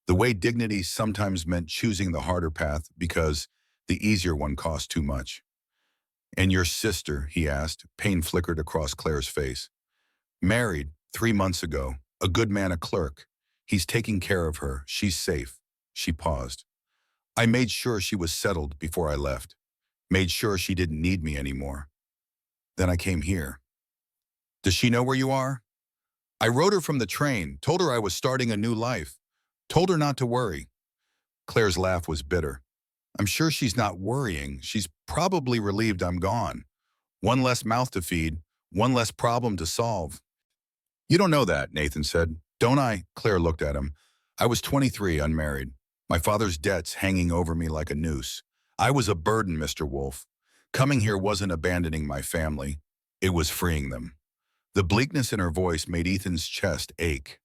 The way dignity sometimes meant choosing the harder path because the easier one cost too much. And your sister, he asked, pain flickered across Claire's face. Married 3 months ago, a good man, a clerk. He's taking care of her. She's safe. She paused. I made sure she was settled before I left. Made sure she didn't need me anymore. Then I came here. Does she know where you are? I wrote her from the train, told her I was starting a new life, told her not to worry. Claire's laugh was bitter. I'm sure she's not worrying. She's probably relieved I'm gone. One less mouth to feed, one less problem to solve. You don't know that, Nathan said. Don't I? Claire looked at him. I was 23, unmarried. My father's debts hanging over me like a noose. I was a burden, Mr. Wolf. Coming here wasn't abandoning my family. It was freeing them. The bleakness in her voice made Ethan's chest ache.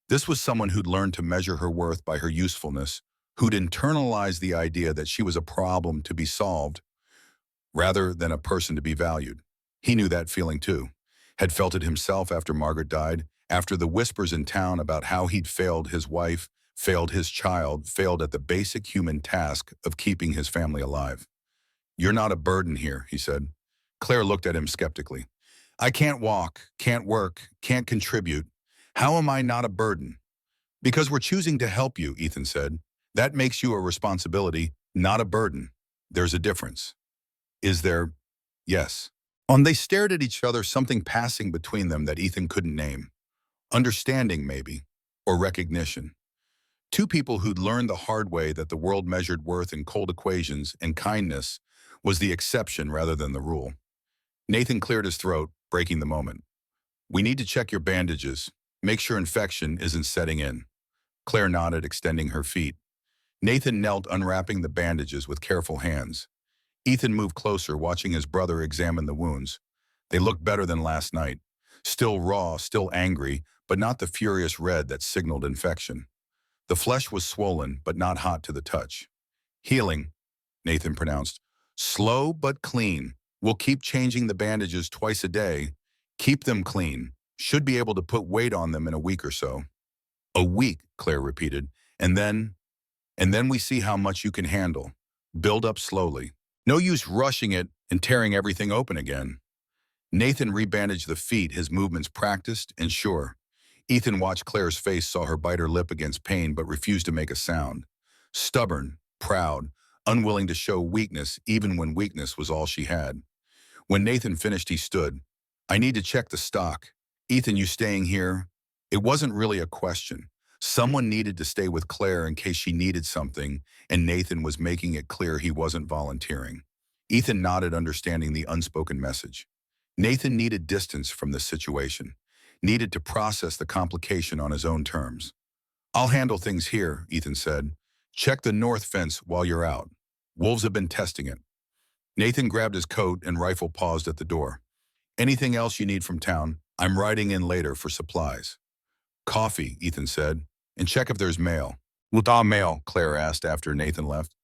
This was someone who'd learned to measure her worth by her usefulness, who'd internalized the idea that she was a problem to be solved rather than a person to be valued. He knew that feeling too, had felt it himself after Margaret died, after the whispers in town about how he'd failed his wife, failed his child, failed at the basic human task of keeping his family alive. You're not a burden here, he said. Claire looked at him skeptically. I can't walk, can't work, can't contribute. How am I not a burden? Because we're choosing to help you, Ethan said. That makes you a responsibility, not a burden. There's a difference. Is there? Yes. They stared at each other, something passing between them that Ethan couldn't name. Understanding, maybe, or recognition. Two people who'd learned the hard way that the world measured worth in cold equations and kindness was the exception rather than the rule. Nathan cleared his throat, breaking the moment. We need to check your bandages. Make sure infection isn't setting in. Claire nodded, extending her feet. Nathan knelt unwrapping the bandages with careful hands. Ethan moved closer, watching his brother examine the wounds. They looked better than last night. Still raw, still angry, but not the furious red that signaled infection. The flesh was swollen, but not hot to the touch. Healing, Nathan pronounced. Slow but clean. We'll keep changing the bandages twice a day. Keep them clean. Should be able to put weight on them in a week or so. A week, Claire repeated. And then we see how much you can handle. Build up slowly. No use rushing it and tearing everything open again. Nathan rebandaged the feet, his movements practiced and sure. Ethan watched Claire's face, saw her bite her lip against pain, but refused to make a sound. Stubborn, proud, unwilling to show weakness even when weakness was all she had. When Nathan finished, he stood. I need to check the stock. Ethan, you staying here? It wasn't really a question. Someone needed to stay with Claire in case she needed something, and Nathan was making it clear he wasn't volunteering. Ethan nodded, understanding the unspoken message. Nathan needed distance from this situation, needed to process the complication on his own terms. I'll handle things here, Ethan said. Check the north fence while you're out. Wolves have been testing it. Nathan grabbed his coat and rifle, paused at the door. Anything else you need from town? I'm riding in later for supplies. Coffee, Ethan said, and check if there's mail. Without mail, Claire asked after Nathan left.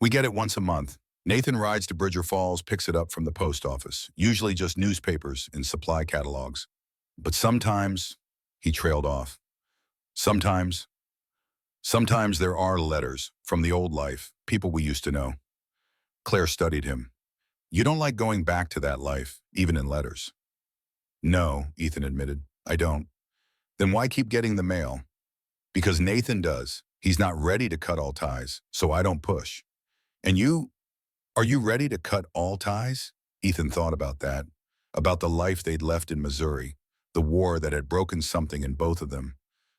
We get it once a month. Nathan rides to Bridger Falls, picks it up from the post office, usually just newspapers and supply catalogs. But sometimes, he trailed off. Sometimes there are letters from the old life, people we used to know. Claire studied him. You don't like going back to that life, even in letters. No, Ethan admitted, I don't. Then why keep getting the mail? Because Nathan does. He's not ready to cut all ties, so I don't push. And are you ready to cut all ties? Ethan thought about that, about the life they'd left in Missouri, the war that had broken something in both of them,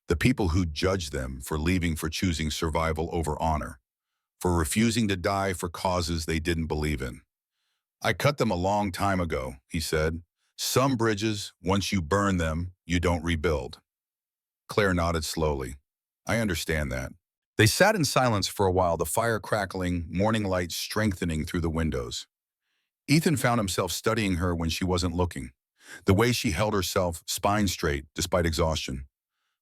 the people who judged them for leaving, for choosing survival over honor, for refusing to die for causes they didn't believe in. I cut them a long time ago, he said. Some bridges, once you burn them, you don't rebuild. Claire nodded slowly. I understand that. They sat in silence for a while, the fire crackling, morning light strengthening through the windows. Ethan found himself studying her when she wasn't looking. The way she held herself, spine straight, despite exhaustion.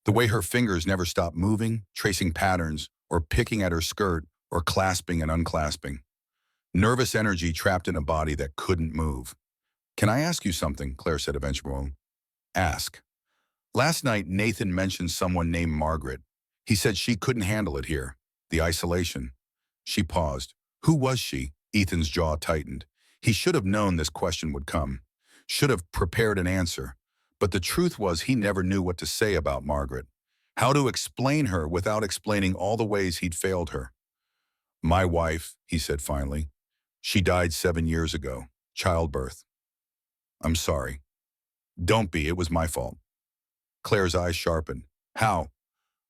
The way her fingers never stopped moving, tracing patterns, or picking at her skirt, or clasping and unclasping. Nervous energy trapped in a body that couldn't move. Can I ask you something? Claire said eventually. Ask. Last night, Nathan mentioned someone named Margaret. He said she couldn't handle it here, the isolation. She paused. Who was she? Ethan's jaw tightened. He should have known this question would come. Should have prepared an answer. But the truth was he never knew what to say about Margaret. How to explain her without explaining all the ways he'd failed her. My wife, he said finally. She died 7 years ago. Childbirth. I'm sorry. Don't be, it was my fault. Claire's eyes sharpened. How?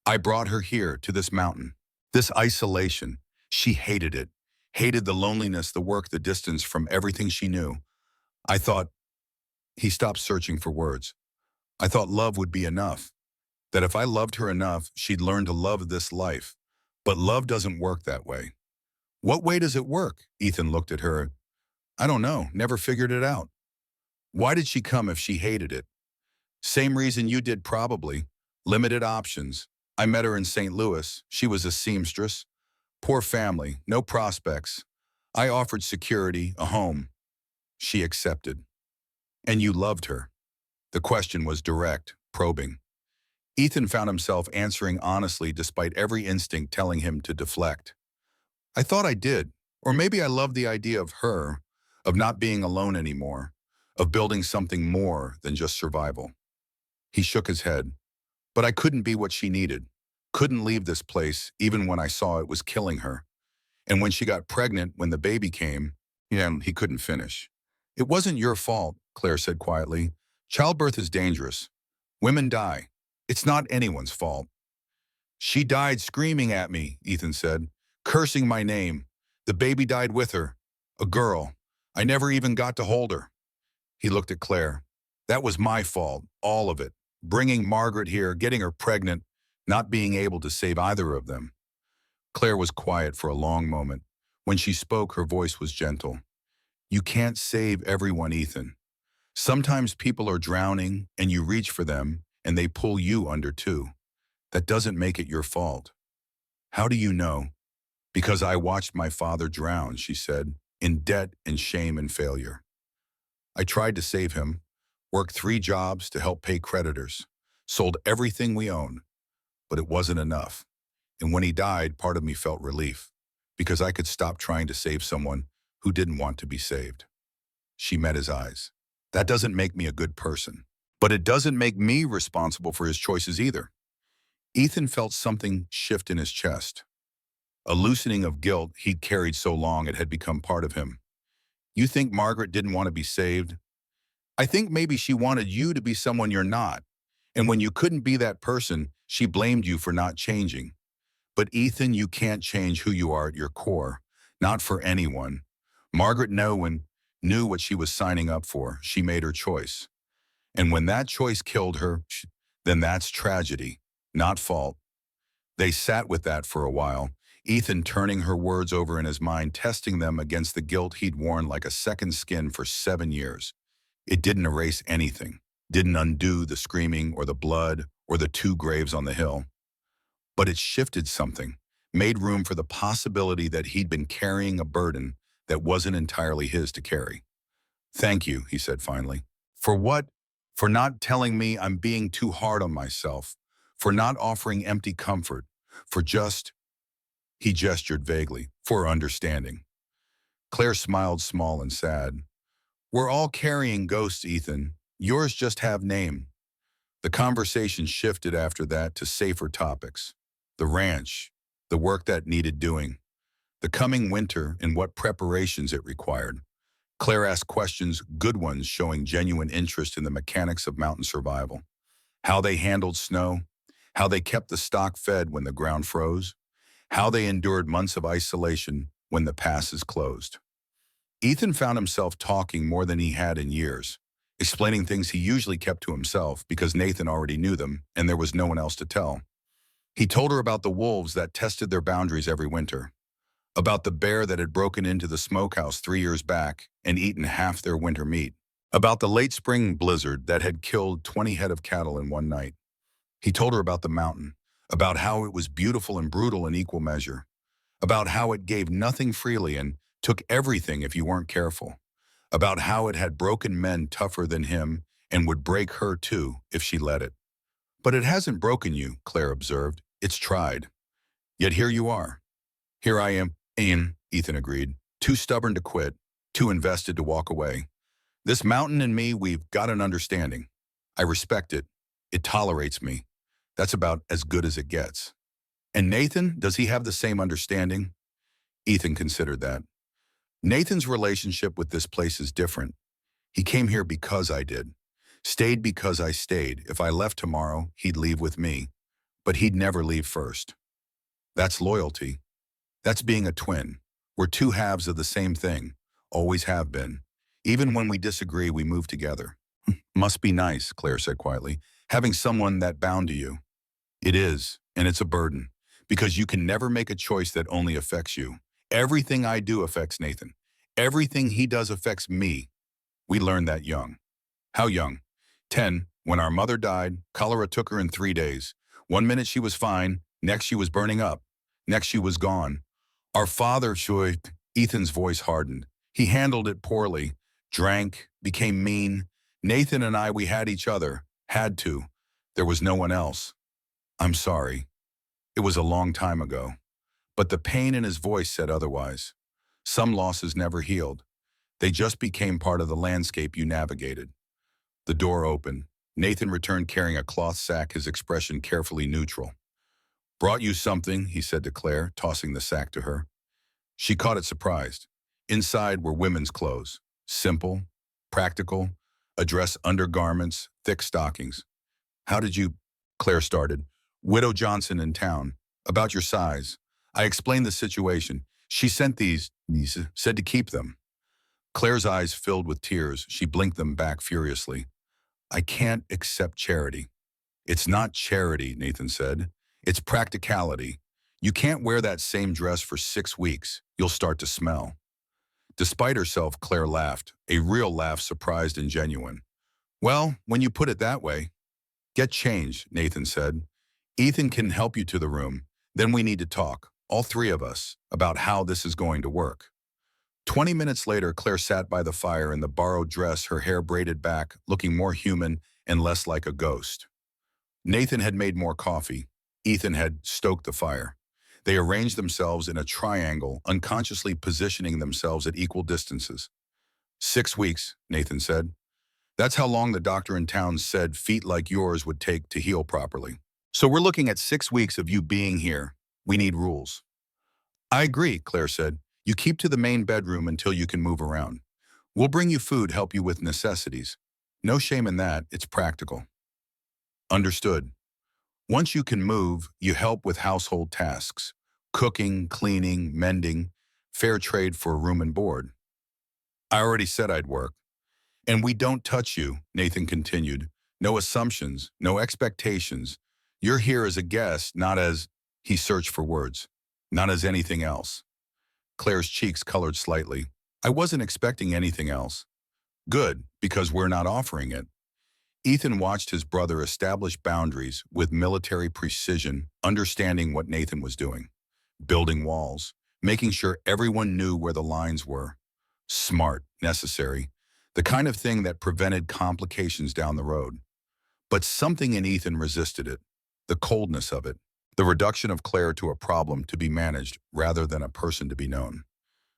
I brought her here, to this mountain. This isolation. She hated it. Hated the loneliness, the work, the distance from everything she knew. I thought, he stopped searching for words. I thought love would be enough. That if I loved her enough, she'd learn to love this life. But love doesn't work that way. What way does it work? Ethan looked at her. I don't know, never figured it out. Why did she come if she hated it? Same reason you did probably. Limited options. I met her in St. Louis. She was a seamstress. Poor family, no prospects. I offered security, a home. She accepted. And you loved her. The question was direct, probing. Ethan found himself answering honestly despite every instinct telling him to deflect. I thought I did. Or maybe I loved the idea of her, of not being alone anymore, of building something more than just survival. He shook his head. But I couldn't be what she needed. Couldn't leave this place even when I saw it was killing her. And when she got pregnant, when the baby came, he couldn't finish. It wasn't your fault, Claire said quietly. Childbirth is dangerous. Women die. It's not anyone's fault. She died screaming at me, Ethan said, cursing my name. The baby died with her. A girl. I never even got to hold her. He looked at Claire. That was my fault, all of it. Bringing Margaret here, getting her pregnant, not being able to save either of them. Claire was quiet for a long moment. When she spoke, her voice was gentle. You can't save everyone, Ethan. Sometimes people are drowning and you reach for them and they pull you under too. That doesn't make it your fault. How do you know? Because I watched my father drown, she said, in debt and shame and failure. I tried to save him, worked 3 jobs to help pay creditors, sold everything we own, but it wasn't enough. And when he died, part of me felt relief, because I could stop trying to save someone who didn't want to be saved. She met his eyes. That doesn't make me a good person, but it doesn't make me responsible for his choices either. Ethan felt something shift in his chest, a loosening of guilt he'd carried so long it had become part of him. You think Margaret didn't want to be saved? I think maybe she wanted you to be someone you're not. And when you couldn't be that person, she blamed you for not changing. But Ethan, you can't change who you are at your core. Not for anyone. Margaret knew what she was signing up for. She made her choice. And when that choice killed her, then that's tragedy, not fault. They sat with that for a while, Ethan turning her words over in his mind, testing them against the guilt he'd worn like a second skin for 7 years. It didn't erase anything, didn't undo the screaming or the blood or the 2 graves on the hill. But it shifted something, made room for the possibility that he'd been carrying a burden that wasn't entirely his to carry. Thank you, he said finally. For what? For not telling me I'm being too hard on myself, for not offering empty comfort, for just, he gestured vaguely, for understanding. Claire smiled small and sad. We're all carrying ghosts, Ethan. Yours just have name. The conversation shifted after that to safer topics. The ranch, the work that needed doing, the coming winter and what preparations it required. Claire asked questions, good ones, showing genuine interest in the mechanics of mountain survival. How they handled snow, how they kept the stock fed when the ground froze, how they endured months of isolation when the passes closed. Ethan found himself talking more than he had in years, explaining things he usually kept to himself because Nathan already knew them and there was no one else to tell. He told her about the wolves that tested their boundaries every winter, about the bear that had broken into the smokehouse 3 years back and eaten half their winter meat, about the late spring blizzard that had killed 20 head of cattle in one night. He told her about the mountain, about how it was beautiful and brutal in equal measure, about how it gave nothing freely and took everything if you weren't careful, about how it had broken men tougher than him and would break her too if she let it. But it hasn't broken you, Claire observed. It's tried. Yet here you are. Here I am, Ian, Ethan agreed. Too stubborn to quit, too invested to walk away. This mountain and me, we've got an understanding. I respect it. It tolerates me. That's about as good as it gets. And Nathan, does he have the same understanding? Ethan considered that. Nathan's relationship with this place is different. He came here because I did. Stayed because I stayed. If I left tomorrow, he'd leave with me. But he'd never leave first. That's loyalty. That's being a twin. We're 2 halves of the same thing. Always have been. Even when we disagree, we move together. Must be nice, Claire said quietly, having someone that bound to you. It is, and it's a burden, because you can never make a choice that only affects you. Everything I do affects Nathan. Everything he does affects me. We learned that young. How young? 10, when our mother died. Cholera took her in 3 days. 1 minute she was fine, next she was burning up, next she was gone. Our father, Ethan's voice hardened. He handled it poorly, drank, became mean. Nathan and I, we had each other, had to. There was no one else. I'm sorry. It was a long time ago. But the pain in his voice said otherwise. Some losses never healed. They just became part of the landscape you navigated. The door opened. Nathan returned carrying a cloth sack, his expression carefully neutral. Brought you something, he said to Claire, tossing the sack to her. She caught it surprised. Inside were women's clothes. Simple, practical, a dress, undergarments, thick stockings. How did you, Claire started. Widow Johnson in town. About your size. I explained the situation. She sent these, said to keep them. Claire's eyes filled with tears. She blinked them back furiously. I can't accept charity. It's not charity, Nathan said. It's practicality. You can't wear that same dress for 6 weeks. You'll start to smell. Despite herself, Claire laughed, a real laugh, surprised and genuine. Well, when you put it that way, get changed, Nathan said. Ethan can help you to the room. Then we need to talk, all three of us, about how this is going to work. 20 minutes later, Claire sat by the fire in the borrowed dress, her hair braided back, looking more human and less like a ghost. Nathan had made more coffee. Ethan had stoked the fire. They arranged themselves in a triangle, unconsciously positioning themselves at equal distances. 6 weeks, Nathan said. That's how long the doctor in town said feet like yours would take to heal properly. So we're looking at 6 weeks of you being here. We need rules. I agree, Claire said. You keep to the main bedroom until you can move around. We'll bring you food, help you with necessities. No shame in that, it's practical. Understood. Once you can move, you help with household tasks. Cooking, cleaning, mending, fair trade for room and board. I already said I'd work. And we don't touch you, Nathan continued. No assumptions, no expectations. You're here as a guest, not as, he searched for words, not as anything else. Claire's cheeks colored slightly. I wasn't expecting anything else. Good, because we're not offering it. Ethan watched his brother establish boundaries with military precision, understanding what Nathan was doing. Building walls, making sure everyone knew where the lines were. Smart, necessary, the kind of thing that prevented complications down the road. But something in Ethan resisted it, the coldness of it, the reduction of Claire to a problem to be managed rather than a person to be known.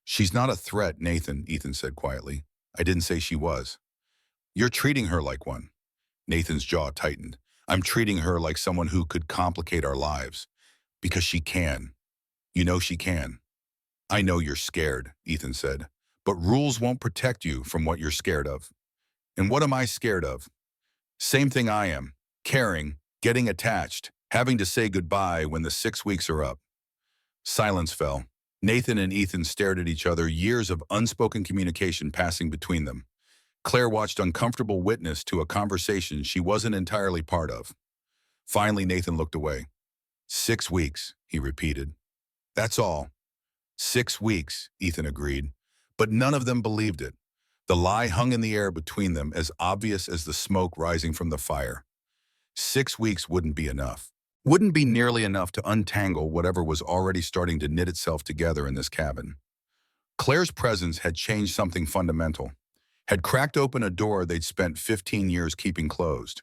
She's not a threat, Nathan, Ethan said quietly. I didn't say she was. You're treating her like one. Nathan's jaw tightened. I'm treating her like someone who could complicate our lives. Because she can. You know she can. I know you're scared, Ethan said. But rules won't protect you from what you're scared of. And what am I scared of? Same thing I am. Caring, getting attached, having to say goodbye when the 6 weeks are up. Silence fell. Nathan and Ethan stared at each other, years of unspoken communication passing between them. Claire watched, uncomfortable witness to a conversation she wasn't entirely part of. Finally, Nathan looked away. 6 weeks, he repeated. That's all. 6 weeks, Ethan agreed. But none of them believed it. The lie hung in the air between them, as obvious as the smoke rising from the fire. 6 weeks wouldn't be enough. Wouldn't be nearly enough to untangle whatever was already starting to knit itself together in this cabin. Claire's presence had changed something fundamental, had cracked open a door they'd spent 15 years keeping closed.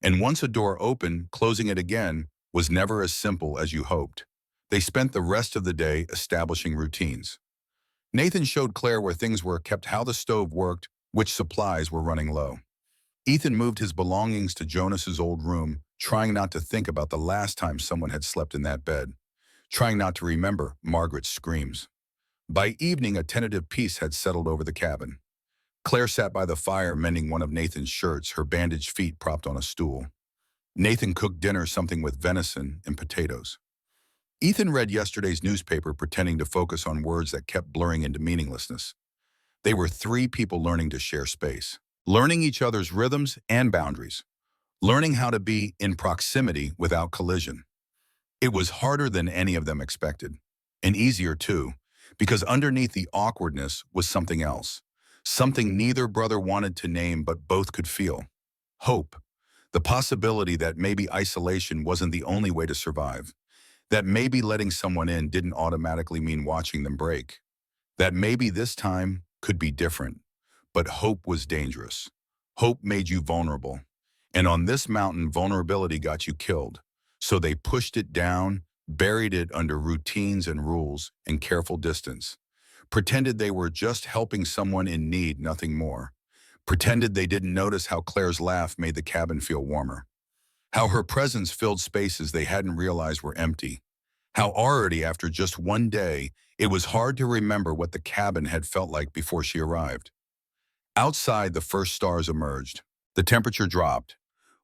And once a door opened, closing it again was never as simple as you hoped. They spent the rest of the day establishing routines. Nathan showed Claire where things were kept, how the stove worked, which supplies were running low. Ethan moved his belongings to Jonas's old room, trying not to think about the last time someone had slept in that bed, trying not to remember Margaret's screams. By evening, a tentative peace had settled over the cabin. Claire sat by the fire mending one of Nathan's shirts, her bandaged feet propped on a stool. Nathan cooked dinner, something with venison and potatoes. Ethan read yesterday's newspaper, pretending to focus on words that kept blurring into meaninglessness. They were 3 people learning to share space, learning each other's rhythms and boundaries, learning how to be in proximity without collision. It was harder than any of them expected, and easier too, because underneath the awkwardness was something else, something neither brother wanted to name but both could feel. Hope, the possibility that maybe isolation wasn't the only way to survive, that maybe letting someone in didn't automatically mean watching them break, that maybe this time could be different. But hope was dangerous. Hope made you vulnerable. And on this mountain, vulnerability got you killed. So they pushed it down, buried it under routines and rules and careful distance. Pretended they were just helping someone in need, nothing more. Pretended they didn't notice how Claire's laugh made the cabin feel warmer. How her presence filled spaces they hadn't realized were empty. How already after just one day, it was hard to remember what the cabin had felt like before she arrived. Outside, the first stars emerged. The temperature dropped.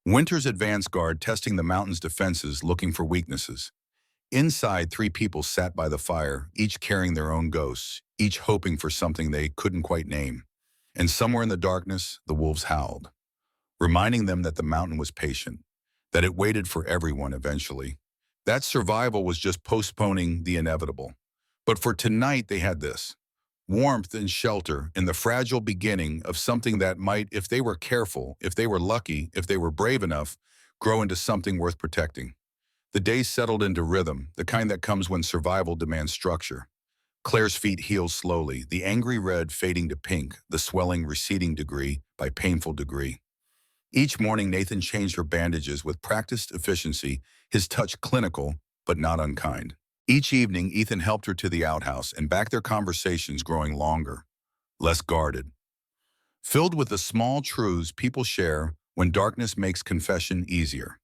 Winter's advance guard testing the mountain's defenses, looking for weaknesses. Inside, 3 people sat by the fire, each carrying their own ghosts, each hoping for something they couldn't quite name. And somewhere in the darkness, the wolves howled, reminding them that the mountain was patient, that it waited for everyone eventually. That survival was just postponing the inevitable. But for tonight, they had this warmth and shelter in the fragile beginning of something that might, if they were careful, if they were lucky, if they were brave enough, grow into something worth protecting. The days settled into rhythm, the kind that comes when survival demands structure. Claire's feet healed slowly, the angry red fading to pink, the swelling receding degree by painful degree. Each morning, Nathan changed her bandages with practiced efficiency, his touch clinical, but not unkind. Each evening, Ethan helped her to the outhouse and back their conversations growing longer, less guarded. Filled with the small truths people share when darkness makes confession easier.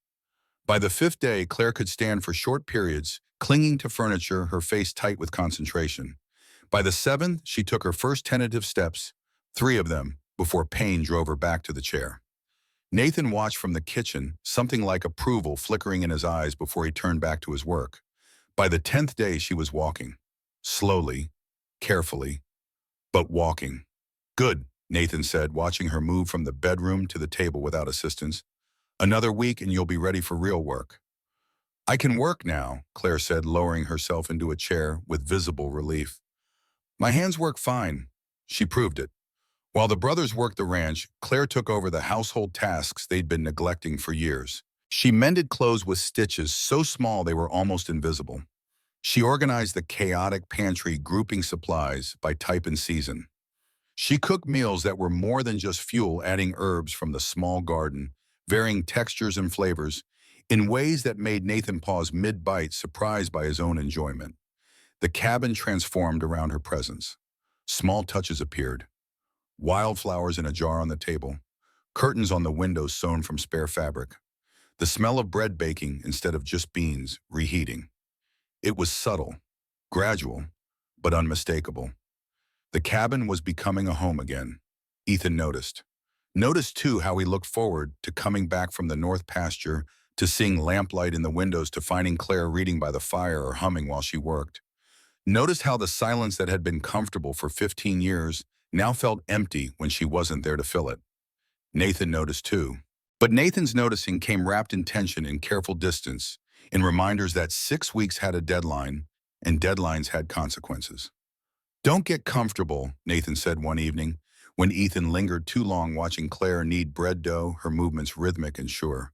By the fifth day, Claire could stand for short periods, clinging to furniture, her face tight with concentration. By the seventh, she took her first tentative steps, 3 of them, before pain drove her back to the chair. Nathan watched from the kitchen, something like approval flickering in his eyes before he turned back to his work. By the 10th day, she was walking. Slowly, carefully, but walking. Good, Nathan said, watching her move from the bedroom to the table without assistance. Another week and you'll be ready for real work. I can work now, Claire said, lowering herself into a chair with visible relief. My hands work fine. She proved it. While the brothers worked the ranch, Claire took over the household tasks they'd been neglecting for years. She mended clothes with stitches so small they were almost invisible. She organized the chaotic pantry, grouping supplies by type and season. She cooked meals that were more than just fuel, adding herbs from the small garden, varying textures and flavors, in ways that made Nathan pause mid-bite, surprised by his own enjoyment. The cabin transformed around her presence. Small touches appeared. Wildflowers in a jar on the table, curtains on the windows sewn from spare fabric, the smell of bread baking instead of just beans reheating. It was subtle, gradual, but unmistakable. The cabin was becoming a home again. Ethan noticed. Noticed, too, how he looked forward to coming back from the north pasture, to seeing lamplight in the windows, to finding Claire reading by the fire or humming while she worked. Noticed how the silence that had been comfortable for 15 years now felt empty when she wasn't there to fill it. Nathan noticed, too. But Nathan's noticing came wrapped in tension and careful distance, in reminders that 6 weeks had a deadline, and deadlines had consequences. Don't get comfortable, Nathan said one evening, when Ethan lingered too long watching Claire knead bread dough, her movements rhythmic and sure.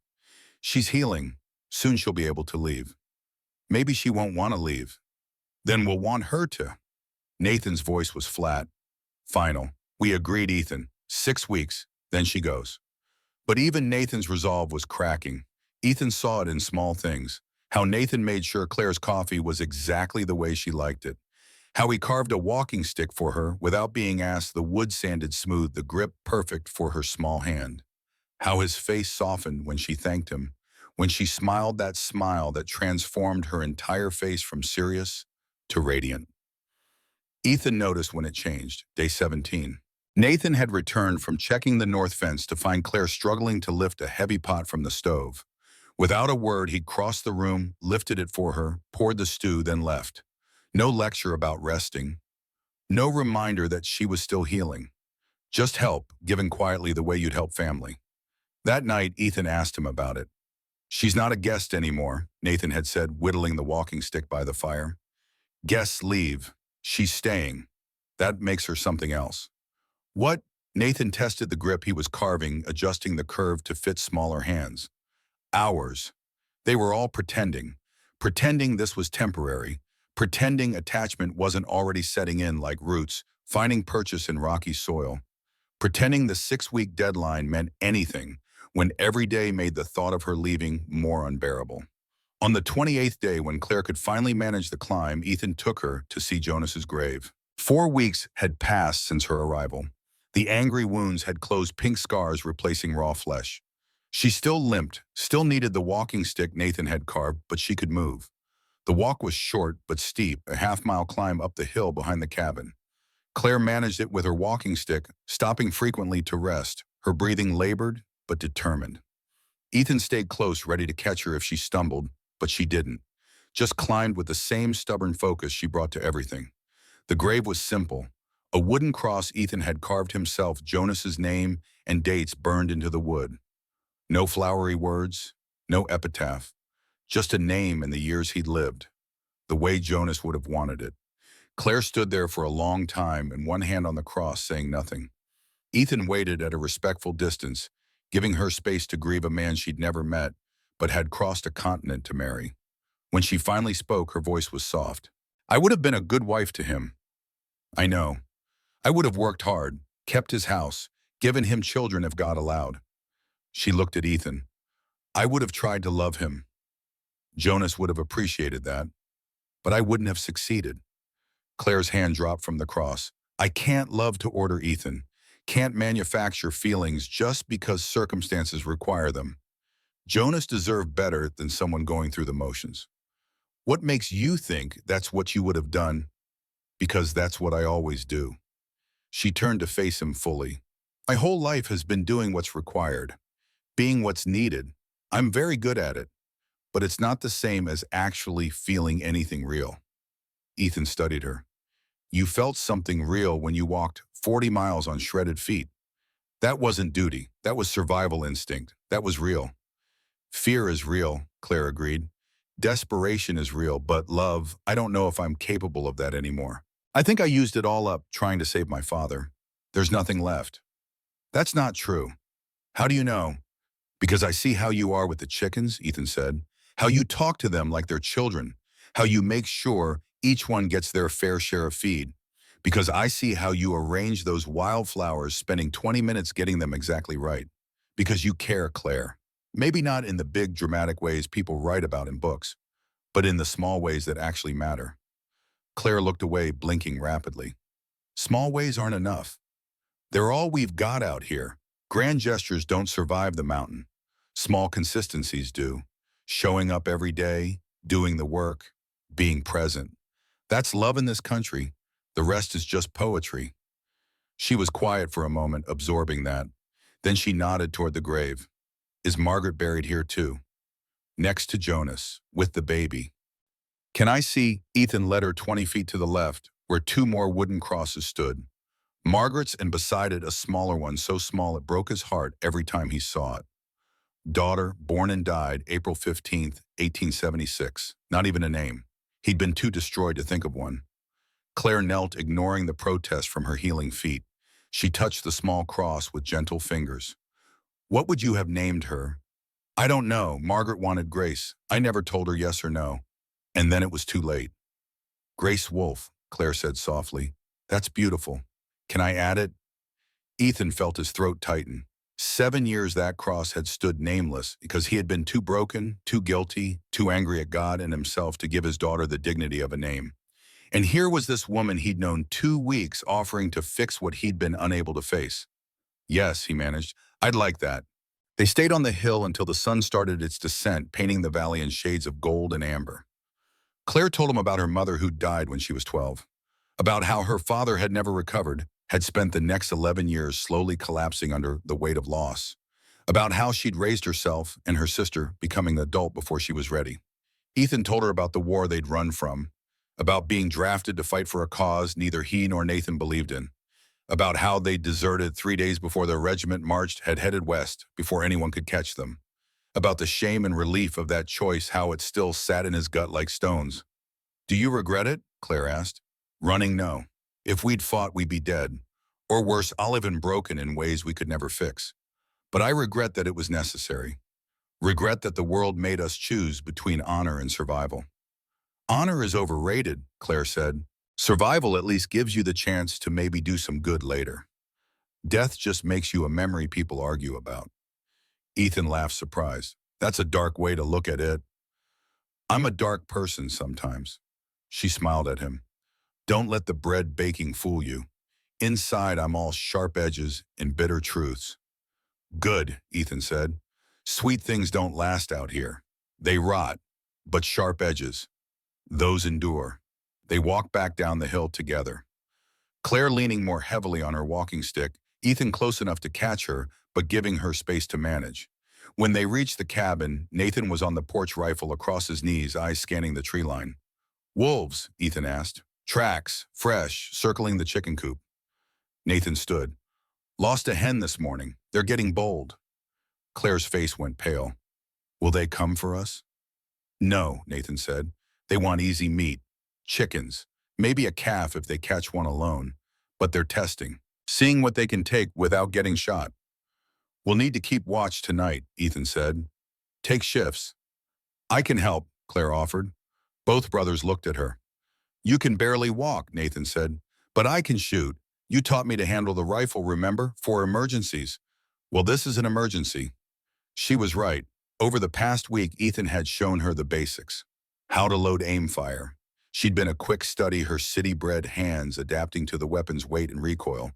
She's healing. Soon she'll be able to leave. Maybe she won't want to leave. Then we'll want her to. Nathan's voice was flat. Final. We agreed, Ethan. 6 weeks, then she goes. But even Nathan's resolve was cracking. Ethan saw it in small things. How Nathan made sure Claire's coffee was exactly the way she liked it. How he carved a walking stick for her without being asked, the wood sanded smooth, the grip perfect for her small hand. How his face softened when she thanked him, when she smiled that smile that transformed her entire face from serious to radiant. Ethan noticed when it changed, day 17. Nathan had returned from checking the north fence to find Claire struggling to lift a heavy pot from the stove. Without a word, he crossed the room, lifted it for her, poured the stew, then left. No lecture about resting. No reminder that she was still healing. Just help, given quietly the way you'd help family. That night, Ethan asked him about it. She's not a guest anymore, Nathan had said, whittling the walking stick by the fire. Guests leave. She's staying. That makes her something else. What? Nathan tested the grip he was carving, adjusting the curve to fit smaller hands. Hours. They were all pretending. Pretending this was temporary. Pretending attachment wasn't already setting in like roots, finding purchase in rocky soil. Pretending the 6-week deadline meant anything, when every day made the thought of her leaving more unbearable. On the 28th day, when Claire could finally manage the climb, Ethan took her to see Jonas's grave. 4 weeks had passed since her arrival. The angry wounds had closed pink scars replacing raw flesh. She still limped, still needed the walking stick Nathan had carved, but she could move. The walk was short but steep, a half-mile climb up the hill behind the cabin. Claire managed it with her walking stick, stopping frequently to rest, her breathing labored but determined. Ethan stayed close, ready to catch her if she stumbled, but she didn't. Just climbed with the same stubborn focus she brought to everything. The grave was simple. A wooden cross Ethan had carved himself, Jonas's name and dates burned into the wood. No flowery words, no epitaph. Just a name and the years he'd lived, the way Jonas would have wanted it. Claire stood there for a long time and one hand on the cross, saying nothing. Ethan waited at a respectful distance, giving her space to grieve a man she'd never met, but had crossed a continent to marry. When she finally spoke, her voice was soft. I would have been a good wife to him. I know. I would have worked hard, kept his house, given him children if God allowed. She looked at Ethan. I would have tried to love him. Jonas would have appreciated that, but I wouldn't have succeeded. Claire's hand dropped from the cross. I can't love to order, Ethan. Can't manufacture feelings just because circumstances require them. Jonas deserved better than someone going through the motions. What makes you think that's what you would have done? Because that's what I always do. She turned to face him fully. My whole life has been doing what's required, being what's needed. I'm very good at it, but it's not the same as actually feeling anything real. Ethan studied her. You felt something real when you walked 40 miles on shredded feet. That wasn't duty. That was survival instinct. That was real. Fear is real, Claire agreed. Desperation is real, but love, I don't know if I'm capable of that anymore. I think I used it all up trying to save my father. There's nothing left. That's not true. How do you know? Because I see how you are with the chickens, Ethan said. How you talk to them like they're children. How you make sure each one gets their fair share of feed. Because I see how you arrange those wildflowers, spending 20 minutes getting them exactly right. Because you care, Claire. Maybe not in the big dramatic ways people write about in books, but in the small ways that actually matter. Claire looked away, blinking rapidly. Small ways aren't enough. They're all we've got out here. Grand gestures don't survive the mountain. Small consistencies do. Showing up every day, doing the work, being present. That's love in this country. The rest is just poetry. She was quiet for a moment, absorbing that. Then she nodded toward the grave. Is Margaret buried here too? Next to Jonas, with the baby. Can I see? Ethan led her 20 feet to the left, where two more wooden crosses stood. Margaret's, and beside it a smaller one so small it broke his heart every time he saw it. Daughter, born and died April 15th, 1876. Not even a name. He'd been too destroyed to think of one. Claire knelt, ignoring the protest from her healing feet. She touched the small cross with gentle fingers. What would you have named her? I don't know. Margaret wanted Grace. I never told her yes or no. And then it was too late. Grace Wolfe, Claire said softly. That's beautiful. Can I add it? Ethan felt his throat tighten. 7 years that cross had stood nameless because he had been too broken, too guilty, too angry at God and himself to give his daughter the dignity of a name. And here was this woman he'd known 2 weeks offering to fix what he'd been unable to face. Yes, he managed. I'd like that. They stayed on the hill until the sun started its descent, painting the valley in shades of gold and amber. Claire told him about her mother who'd died when she was 12, about how her father had never recovered, had spent the next 11 years slowly collapsing under the weight of loss, about how she'd raised herself and her sister, becoming an adult before she was ready. Ethan told her about the war they'd run from, about being drafted to fight for a cause neither he nor Nathan believed in, about how they deserted 3 days before their regiment marched, had headed west before anyone could catch them, about the shame and relief of that choice, how it still sat in his gut like stones. Do you regret it? Claire asked. Running, no. If we'd fought, we'd be dead. Or worse, olive and broken in ways we could never fix. But I regret that it was necessary. Regret that the world made us choose between honor and survival. Honor is overrated, Claire said. Survival at least gives you the chance to maybe do some good later. Death just makes you a memory people argue about. Ethan laughed, surprised. That's a dark way to look at it. I'm a dark person sometimes. She smiled at him. Don't let the bread baking fool you. Inside, I'm all sharp edges and bitter truths. Good, Ethan said. Sweet things don't last out here. They rot, but sharp edges, those endure. They walked back down the hill together. Claire leaning more heavily on her walking stick, Ethan close enough to catch her, but giving her space to manage. When they reached the cabin, Nathan was on the porch, rifle across his knees, eyes scanning the tree line. Wolves, Ethan asked. Tracks, fresh, circling the chicken coop. Nathan stood. Lost a hen this morning. They're getting bold. Claire's face went pale. Will they come for us? No, Nathan said. They want easy meat. Chickens. Maybe a calf if they catch one alone. But they're testing. Seeing what they can take without getting shot. We'll need to keep watch tonight, Ethan said. Take shifts. I can help, Claire offered. Both brothers looked at her. You can barely walk, Nathan said. But I can shoot. You taught me to handle the rifle, remember? For emergencies. Well, this is an emergency. She was right. Over the past week, Ethan had shown her the basics. How to load aim fire. She'd been a quick study, her city-bred hands adapting to the weapon's weight and recoil.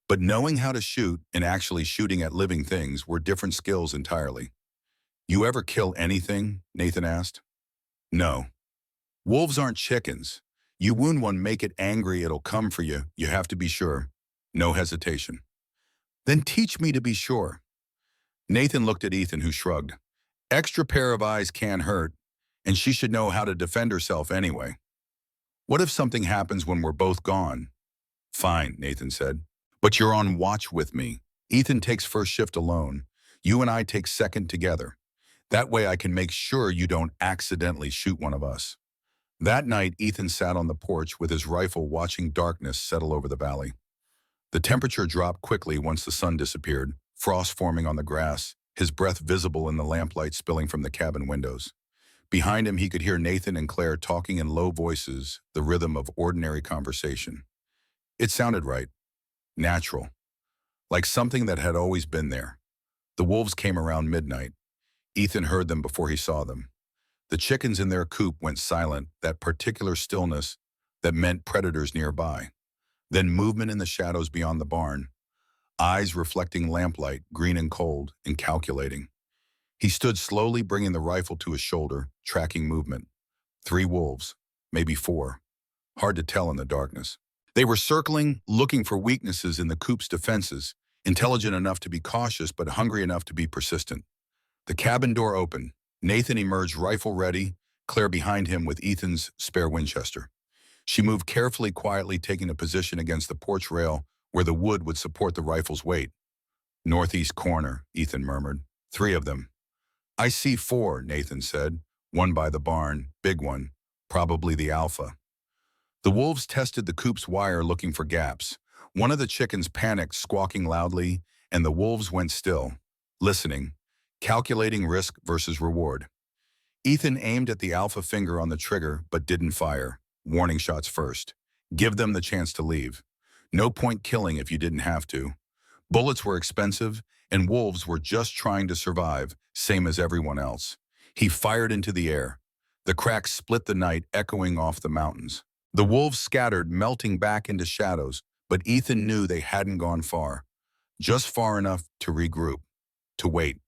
But knowing how to shoot and actually shooting at living things were different skills entirely. You ever kill anything? Nathan asked. No. Wolves aren't chickens. You wound one, make it angry, it'll come for you. You have to be sure. No hesitation. Then teach me to be sure. Nathan looked at Ethan, who shrugged. Extra pair of eyes can't hurt, and she should know how to defend herself anyway. What if something happens when we're both gone? Fine, Nathan said. But you're on watch with me. Ethan takes first shift alone. You and I take second together. That way I can make sure you don't accidentally shoot one of us. That night, Ethan sat on the porch with his rifle watching darkness settle over the valley. The temperature dropped quickly once the sun disappeared, frost forming on the grass, his breath visible in the lamplight spilling from the cabin windows. Behind him, he could hear Nathan and Claire talking in low voices, the rhythm of ordinary conversation. It sounded right, natural, like something that had always been there. The wolves came around midnight. Ethan heard them before he saw them. The chickens in their coop went silent, that particular stillness that meant predators nearby. Then movement in the shadows beyond the barn, eyes reflecting lamplight, green and cold, and calculating. He stood slowly, bringing the rifle to his shoulder, tracking movement. 3 wolves, maybe 4. Hard to tell in the darkness. They were circling, looking for weaknesses in the coop's defenses, intelligent enough to be cautious but hungry enough to be persistent. The cabin door opened. Nathan emerged rifle ready, Claire behind him with Ethan's spare Winchester. She moved carefully, quietly, taking a position against the porch rail where the wood would support the rifle's weight. Northeast corner, Ethan murmured. 3 of them. I see 4, Nathan said. 1 by the barn, big one, probably the alpha. The wolves tested the coop's wire looking for gaps. One of the chickens panicked, squawking loudly, and the wolves went still, listening, calculating risk versus reward. Ethan aimed at the alpha finger on the trigger but didn't fire. Warning shots first. Give them the chance to leave. No point killing if you didn't have to. Bullets were expensive, and wolves were just trying to survive, same as everyone else. He fired into the air. The cracks split the night, echoing off the mountains. The wolves scattered, melting back into shadows, but Ethan knew they hadn't gone far. Just far enough to regroup, to wait.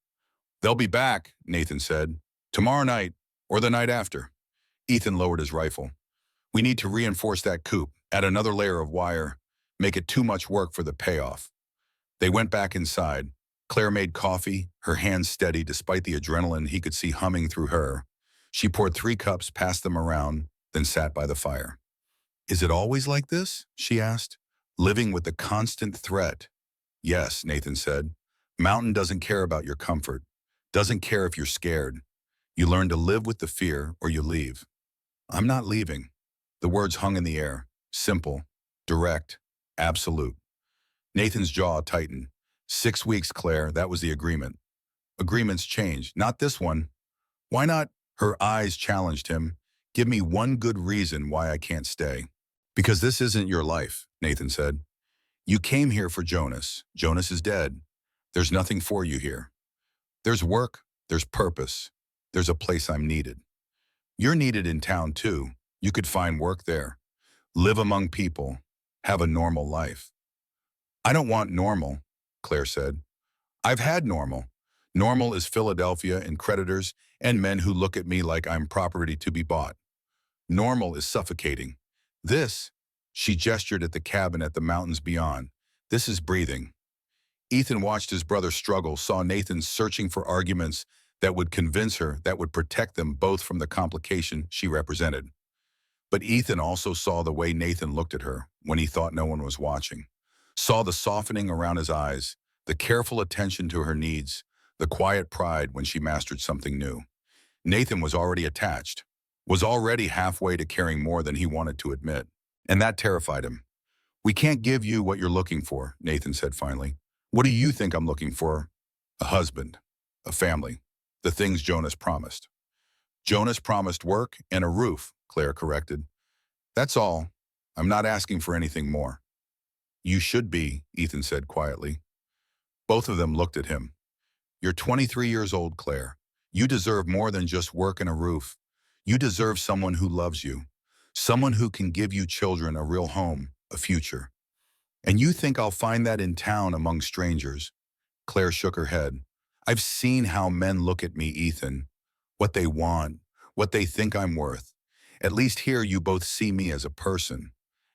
They'll be back, Nathan said. Tomorrow night, or the night after. Ethan lowered his rifle. We need to reinforce that coop, add another layer of wire, make it too much work for the payoff. They went back inside. Claire made coffee, her hands steady despite the adrenaline he could see humming through her. She poured 3 cups, passed them around, then sat by the fire. Is it always like this? She asked, living with the constant threat. Yes, Nathan said. Mountain doesn't care about your comfort, doesn't care if you're scared. You learn to live with the fear or you leave. I'm not leaving. The words hung in the air, simple, direct, absolute. Nathan's jaw tightened. 6 weeks, Claire, that was the agreement. Agreements change, not this one. Why not? Her eyes challenged him. Give me one good reason why I can't stay. Because this isn't your life, Nathan said. You came here for Jonas. Jonas is dead. There's nothing for you here. There's work, there's purpose, there's a place I'm needed. You're needed in town too. You could find work there. Live among people. Have a normal life. I don't want normal, Claire said. I've had normal. Normal is Philadelphia and creditors and men who look at me like I'm property to be bought. Normal is suffocating. This, she gestured at the cabin at the mountains beyond. This is breathing. Ethan watched his brother struggle, saw Nathan searching for arguments that would convince her, that would protect them both from the complication she represented. But Ethan also saw the way Nathan looked at her when he thought no one was watching. Saw the softening around his eyes, the careful attention to her needs, the quiet pride when she mastered something new. Nathan was already attached, was already halfway to caring more than he wanted to admit. And that terrified him. "We can't give you what you're looking for," Nathan said finally. "What do you think I'm looking for?" "A husband, a family, the things Jonas promised." "Jonas promised work and a roof," Claire corrected. "That's all. I'm not asking for anything more." "You should be," Ethan said quietly. Both of them looked at him. "You're 23 years old, Claire. You deserve more than just work and a roof. You deserve someone who loves you, someone who can give you children a real home, a future. And you think I'll find that in town among strangers?" Claire shook her head. "I've seen how men look at me, Ethan. What they want, what they think I'm worth. At least here you both see me as a person,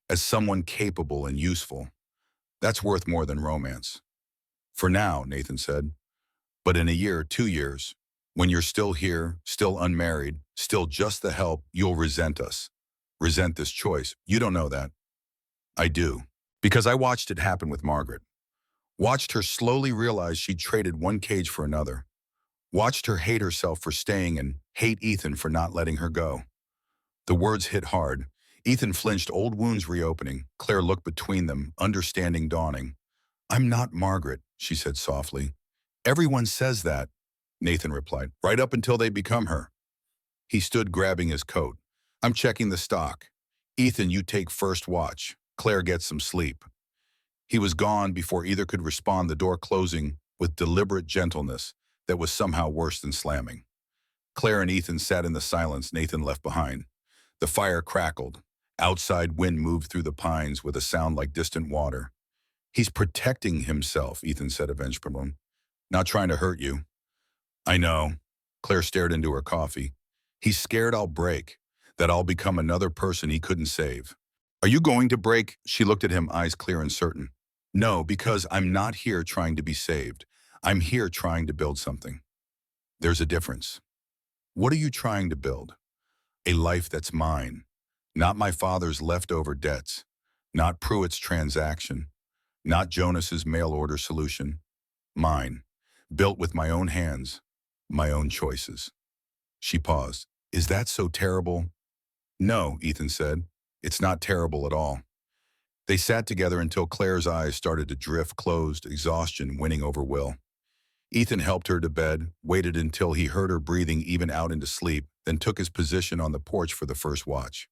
as someone capable and useful. That's worth more than romance." "For now," Nathan said. "But in a year, 2 years, when you're still here, still unmarried, still just the help, you'll resent us. Resent this choice. You don't know that." "I do. Because I watched it happen with Margaret. Watched her slowly realize she'd traded one cage for another. Watched her hate herself for staying and hate Ethan for not letting her go." The words hit hard. Ethan flinched, old wounds reopening. Claire looked between them, understanding dawning. "I'm not Margaret," she said softly. "Everyone says that," Nathan replied, "right up until they become her." He stood grabbing his coat. "I'm checking the stock. Ethan, you take first watch. Claire gets some sleep." He was gone before either could respond, the door closing with deliberate gentleness that was somehow worse than slamming. Claire and Ethan sat in the silence Nathan left behind. The fire crackled. Outside wind moved through the pines with a sound like distant water. "He's protecting himself," Ethan said eventually. "Not trying to hurt you." "I know." Claire stared into her coffee. "He's scared I'll break, that I'll become another person he couldn't save." "Are you going to break?" She looked at him, eyes clear and certain. "No, because I'm not here trying to be saved. I'm here trying to build something." "There's a difference." "What are you trying to build?" "A life that's mine. Not my father's leftover debts. Not Pruitt's transaction. Not Jonas's mail order solution. Mine. Built with my own hands. My own choices." She paused. "Is that so terrible?" "No," Ethan said. "It's not terrible at all." They sat together until Claire's eyes started to drift closed, exhaustion winning over will. Ethan helped her to bed, waited until he heard her breathing even out into sleep, then took his position on the porch for the first watch.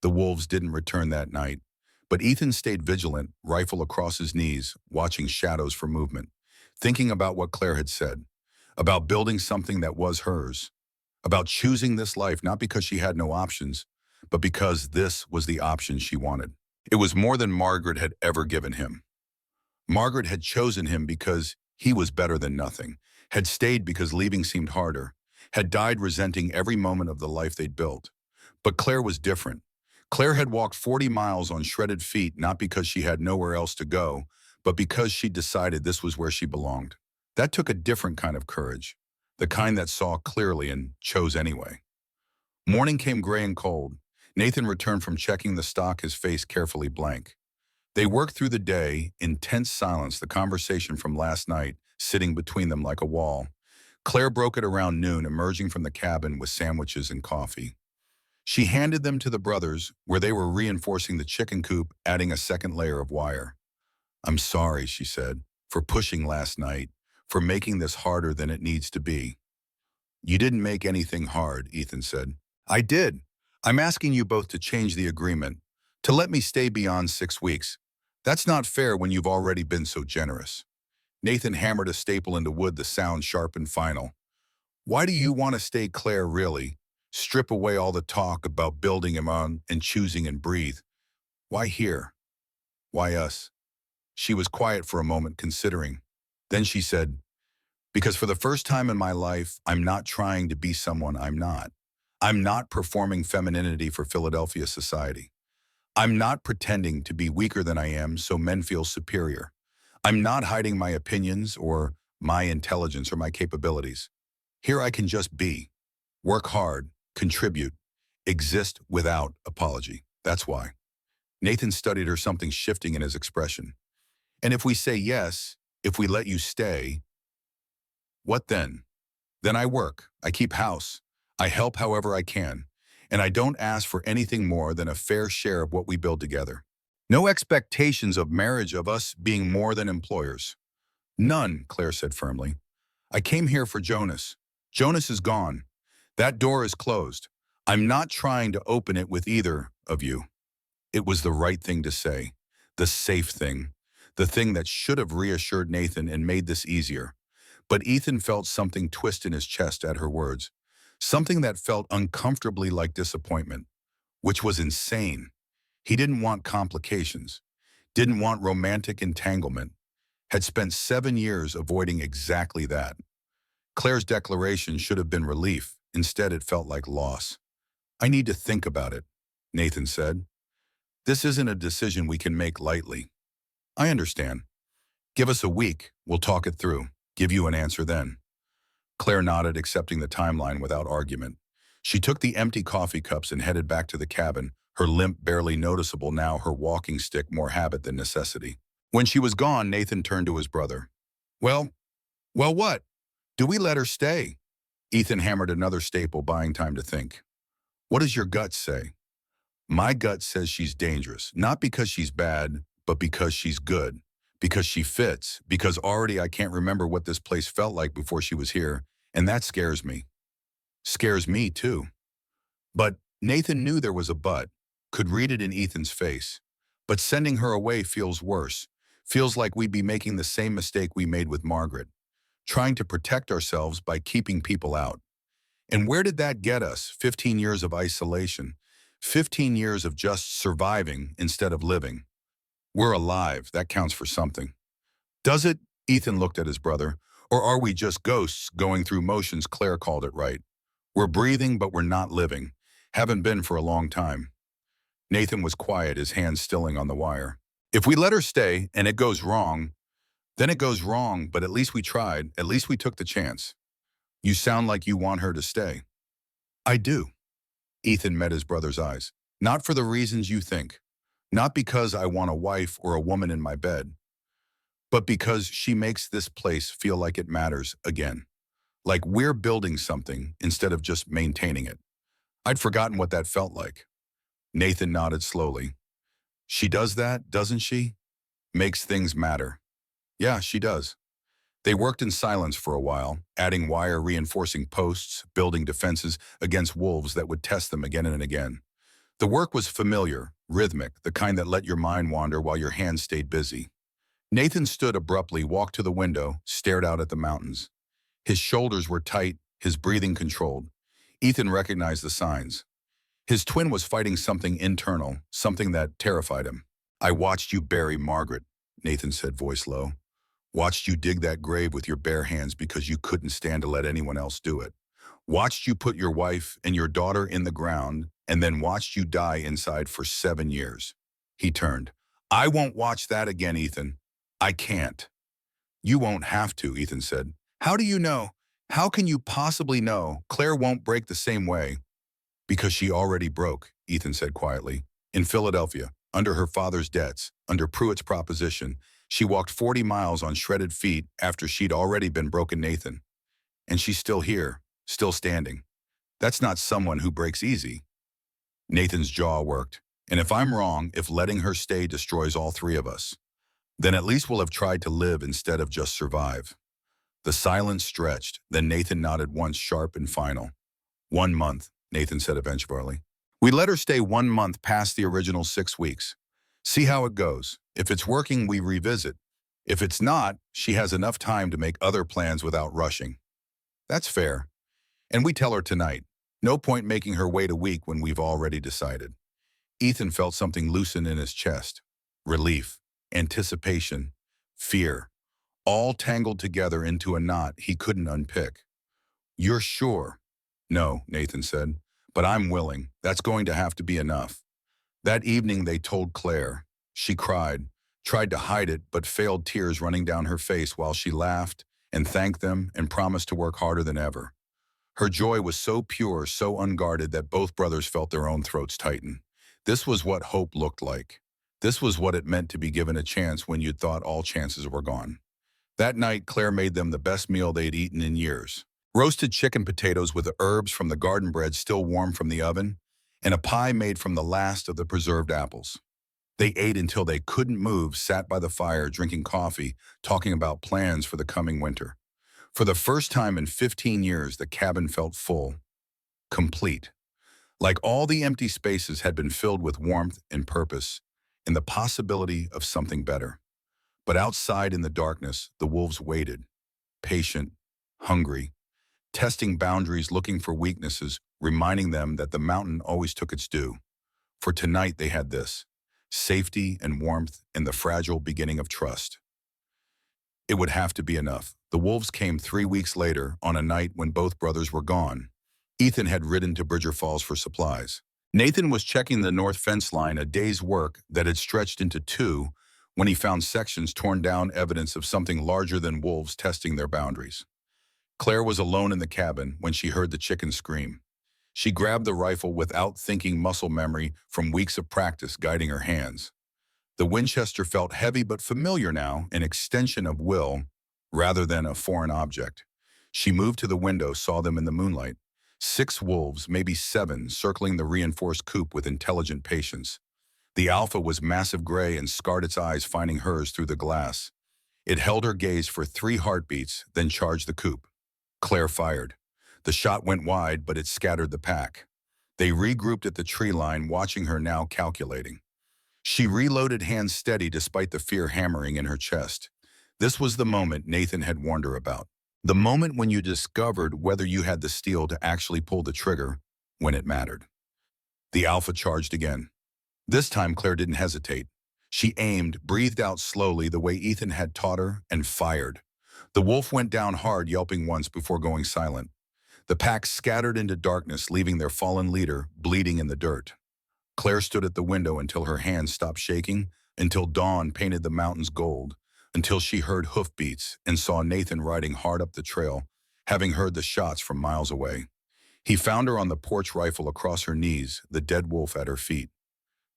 The wolves didn't return that night, but Ethan stayed vigilant, rifle across his knees, watching shadows for movement, thinking about what Claire had said, about building something that was hers, about choosing this life not because she had no options, but because this was the option she wanted. It was more than Margaret had ever given him. Margaret had chosen him because he was better than nothing, had stayed because leaving seemed harder, had died resenting every moment of the life they'd built. But Claire was different. Claire had walked 40 miles on shredded feet not because she had nowhere else to go, but because she decided this was where she belonged. That took a different kind of courage, the kind that saw clearly and chose anyway. Morning came gray and cold. Nathan returned from checking the stock, his face carefully blank. They worked through the day in tense silence, the conversation from last night sitting between them like a wall. Claire broke it around noon, emerging from the cabin with sandwiches and coffee. She handed them to the brothers, where they were reinforcing the chicken coop, adding a second layer of wire. "I'm sorry," she said, "for pushing last night, for making this harder than it needs to be." "You didn't make anything hard," Ethan said. "I did. I'm asking you both to change the agreement, to let me stay beyond 6 weeks. That's not fair when you've already been so generous." Nathan hammered a staple into wood, the sound sharp and final. "Why do you want to stay, Claire, really? Strip away all the talk about building him on and choosing and breathe. Why here? Why us?" She was quiet for a moment, considering. Then she said, "Because for the first time in my life, I'm not trying to be someone I'm not. I'm not performing femininity for Philadelphia society. I'm not pretending to be weaker than I am so men feel superior. I'm not hiding my opinions or my intelligence or my capabilities. Here I can just be, work hard, contribute, exist without apology. That's why." Nathan studied her, something shifting in his expression. "And if we say yes, if we let you stay, what then?" "Then I work, I keep house, I help however I can, and I don't ask for anything more than a fair share of what we build together. No expectations of marriage of us being more than employers. None, Claire said firmly. I came here for Jonas. Jonas is gone. That door is closed. I'm not trying to open it with either of you. It was the right thing to say, the safe thing, the thing that should have reassured Nathan and made this easier. But Ethan felt something twist in his chest at her words, something that felt uncomfortably like disappointment, which was insane. He didn't want complications, didn't want romantic entanglement, had spent 7 years avoiding exactly that. Claire's declaration should have been relief. Instead, it felt like loss. I need to think about it, Nathan said. This isn't a decision we can make lightly. I understand. Give us a week. We'll talk it through. Give you an answer then. Claire nodded, accepting the timeline without argument. She took the empty coffee cups and headed back to the cabin, her limp barely noticeable now, her walking stick more habit than necessity. When she was gone, Nathan turned to his brother. Well, what? Do we let her stay? Ethan hammered another staple, buying time to think. What does your gut say? My gut says she's dangerous, not because she's bad, but because she's good, because she fits, because already I can't remember what this place felt like before she was here, and that scares me. Scares me too. But Nathan knew there was a but, could read it in Ethan's face. But sending her away feels worse, feels like we'd be making the same mistake we made with Margaret, trying to protect ourselves by keeping people out. And where did that get us? 15 years of isolation, 15 years of just surviving instead of living. We're alive, that counts for something. Does it? Ethan looked at his brother. Or are we just ghosts going through motions? Claire called it right. We're breathing, but we're not living. Haven't been for a long time. Nathan was quiet, his hands stilling on the wire. If we let her stay and it goes wrong, then it goes wrong, but at least we tried, at least we took the chance. You sound like you want her to stay. I do. Ethan met his brother's eyes. Not for the reasons you think. Not because I want a wife or a woman in my bed, but because she makes this place feel like it matters again. Like we're building something instead of just maintaining it. I'd forgotten what that felt like. Nathan nodded slowly. She does that, doesn't she? Makes things matter. Yeah, she does. They worked in silence for a while, adding wire, reinforcing posts, building defenses against wolves that would test them again and again. The work was familiar, rhythmic, the kind that let your mind wander while your hands stayed busy. Nathan stood abruptly, walked to the window, stared out at the mountains. His shoulders were tight, his breathing controlled. Ethan recognized the signs. His twin was fighting something internal, something that terrified him. I watched you bury Margaret, Nathan said, voice low. Watched you dig that grave with your bare hands because you couldn't stand to let anyone else do it. Watched you put your wife and your daughter in the ground, and then watched you die inside for 7 years. He turned. I won't watch that again, Ethan. I can't. You won't have to, Ethan said. How do you know? How can you possibly know? Claire won't break the same way. Because she already broke, Ethan said quietly. In Philadelphia, under her father's debts, under Pruitt's proposition, she walked 40 miles on shredded feet after she'd already been broken, Nathan. And she's still here, still standing. That's not someone who breaks easy. Nathan's jaw worked. And if I'm wrong, if letting her stay destroys all three of us, then at least we'll have tried to live instead of just survive. The silence stretched, then Nathan nodded once, sharp and final. 1 month, Nathan said eventually. We let her stay 1 month past the original 6 weeks. See how it goes. If it's working, we revisit. If it's not, she has enough time to make other plans without rushing. That's fair. And we tell her tonight. No point making her wait a week when we've already decided. Ethan felt something loosen in his chest. Relief, anticipation, fear, all tangled together into a knot he couldn't unpick. You're sure? No, Nathan said, but I'm willing. That's going to have to be enough. That evening they told Claire. She cried, tried to hide it, but failed, tears running down her face while she laughed and thanked them and promised to work harder than ever. Her joy was so pure, so unguarded that both brothers felt their own throats tighten. This was what hope looked like. This was what it meant to be given a chance when you'd thought all chances were gone. That night, Claire made them the best meal they'd eaten in years. Roasted chicken potatoes with the herbs from the garden bread still warm from the oven, and a pie made from the last of the preserved apples. They ate until they couldn't move, sat by the fire, drinking coffee, talking about plans for the coming winter. For the first time in 15 years, the cabin felt full, complete. Like all the empty spaces had been filled with warmth and purpose, and the possibility of something better. But outside in the darkness, the wolves waited, patient, hungry, testing boundaries, looking for weaknesses, reminding them that the mountain always took its due. For tonight they had this: safety and warmth and the fragile beginning of trust. It would have to be enough. The wolves came 3 weeks later, on a night when both brothers were gone. Ethan had ridden to Bridger Falls for supplies. Nathan was checking the north fence line, a day's work that had stretched into two, when he found sections torn down, evidence of something larger than wolves testing their boundaries. Claire was alone in the cabin when she heard the chicken scream. She grabbed the rifle without thinking, muscle memory from weeks of practice guiding her hands. The Winchester felt heavy but familiar now, an extension of will rather than a foreign object. She moved to the window, saw them in the moonlight. 6 wolves, maybe 7, circling the reinforced coop with intelligent patience. The alpha was massive gray and scarred its eyes, finding hers through the glass. It held her gaze for 3 heartbeats, then charged the coop. Claire fired. The shot went wide, but it scattered the pack. They regrouped at the tree line, watching her now, calculating. She reloaded, hands steady despite the fear hammering in her chest. This was the moment Nathan had warned her about. The moment when you discovered whether you had the steel to actually pull the trigger when it mattered. The alpha charged again. This time Claire didn't hesitate. She aimed, breathed out slowly the way Ethan had taught her, and fired. The wolf went down hard, yelping once before going silent. The pack scattered into darkness, leaving their fallen leader bleeding in the dirt. Claire stood at the window until her hands stopped shaking, until dawn painted the mountains gold, until she heard hoofbeats and saw Nathan riding hard up the trail, having heard the shots from miles away. He found her on the porch, rifle across her knees, the dead wolf at her feet.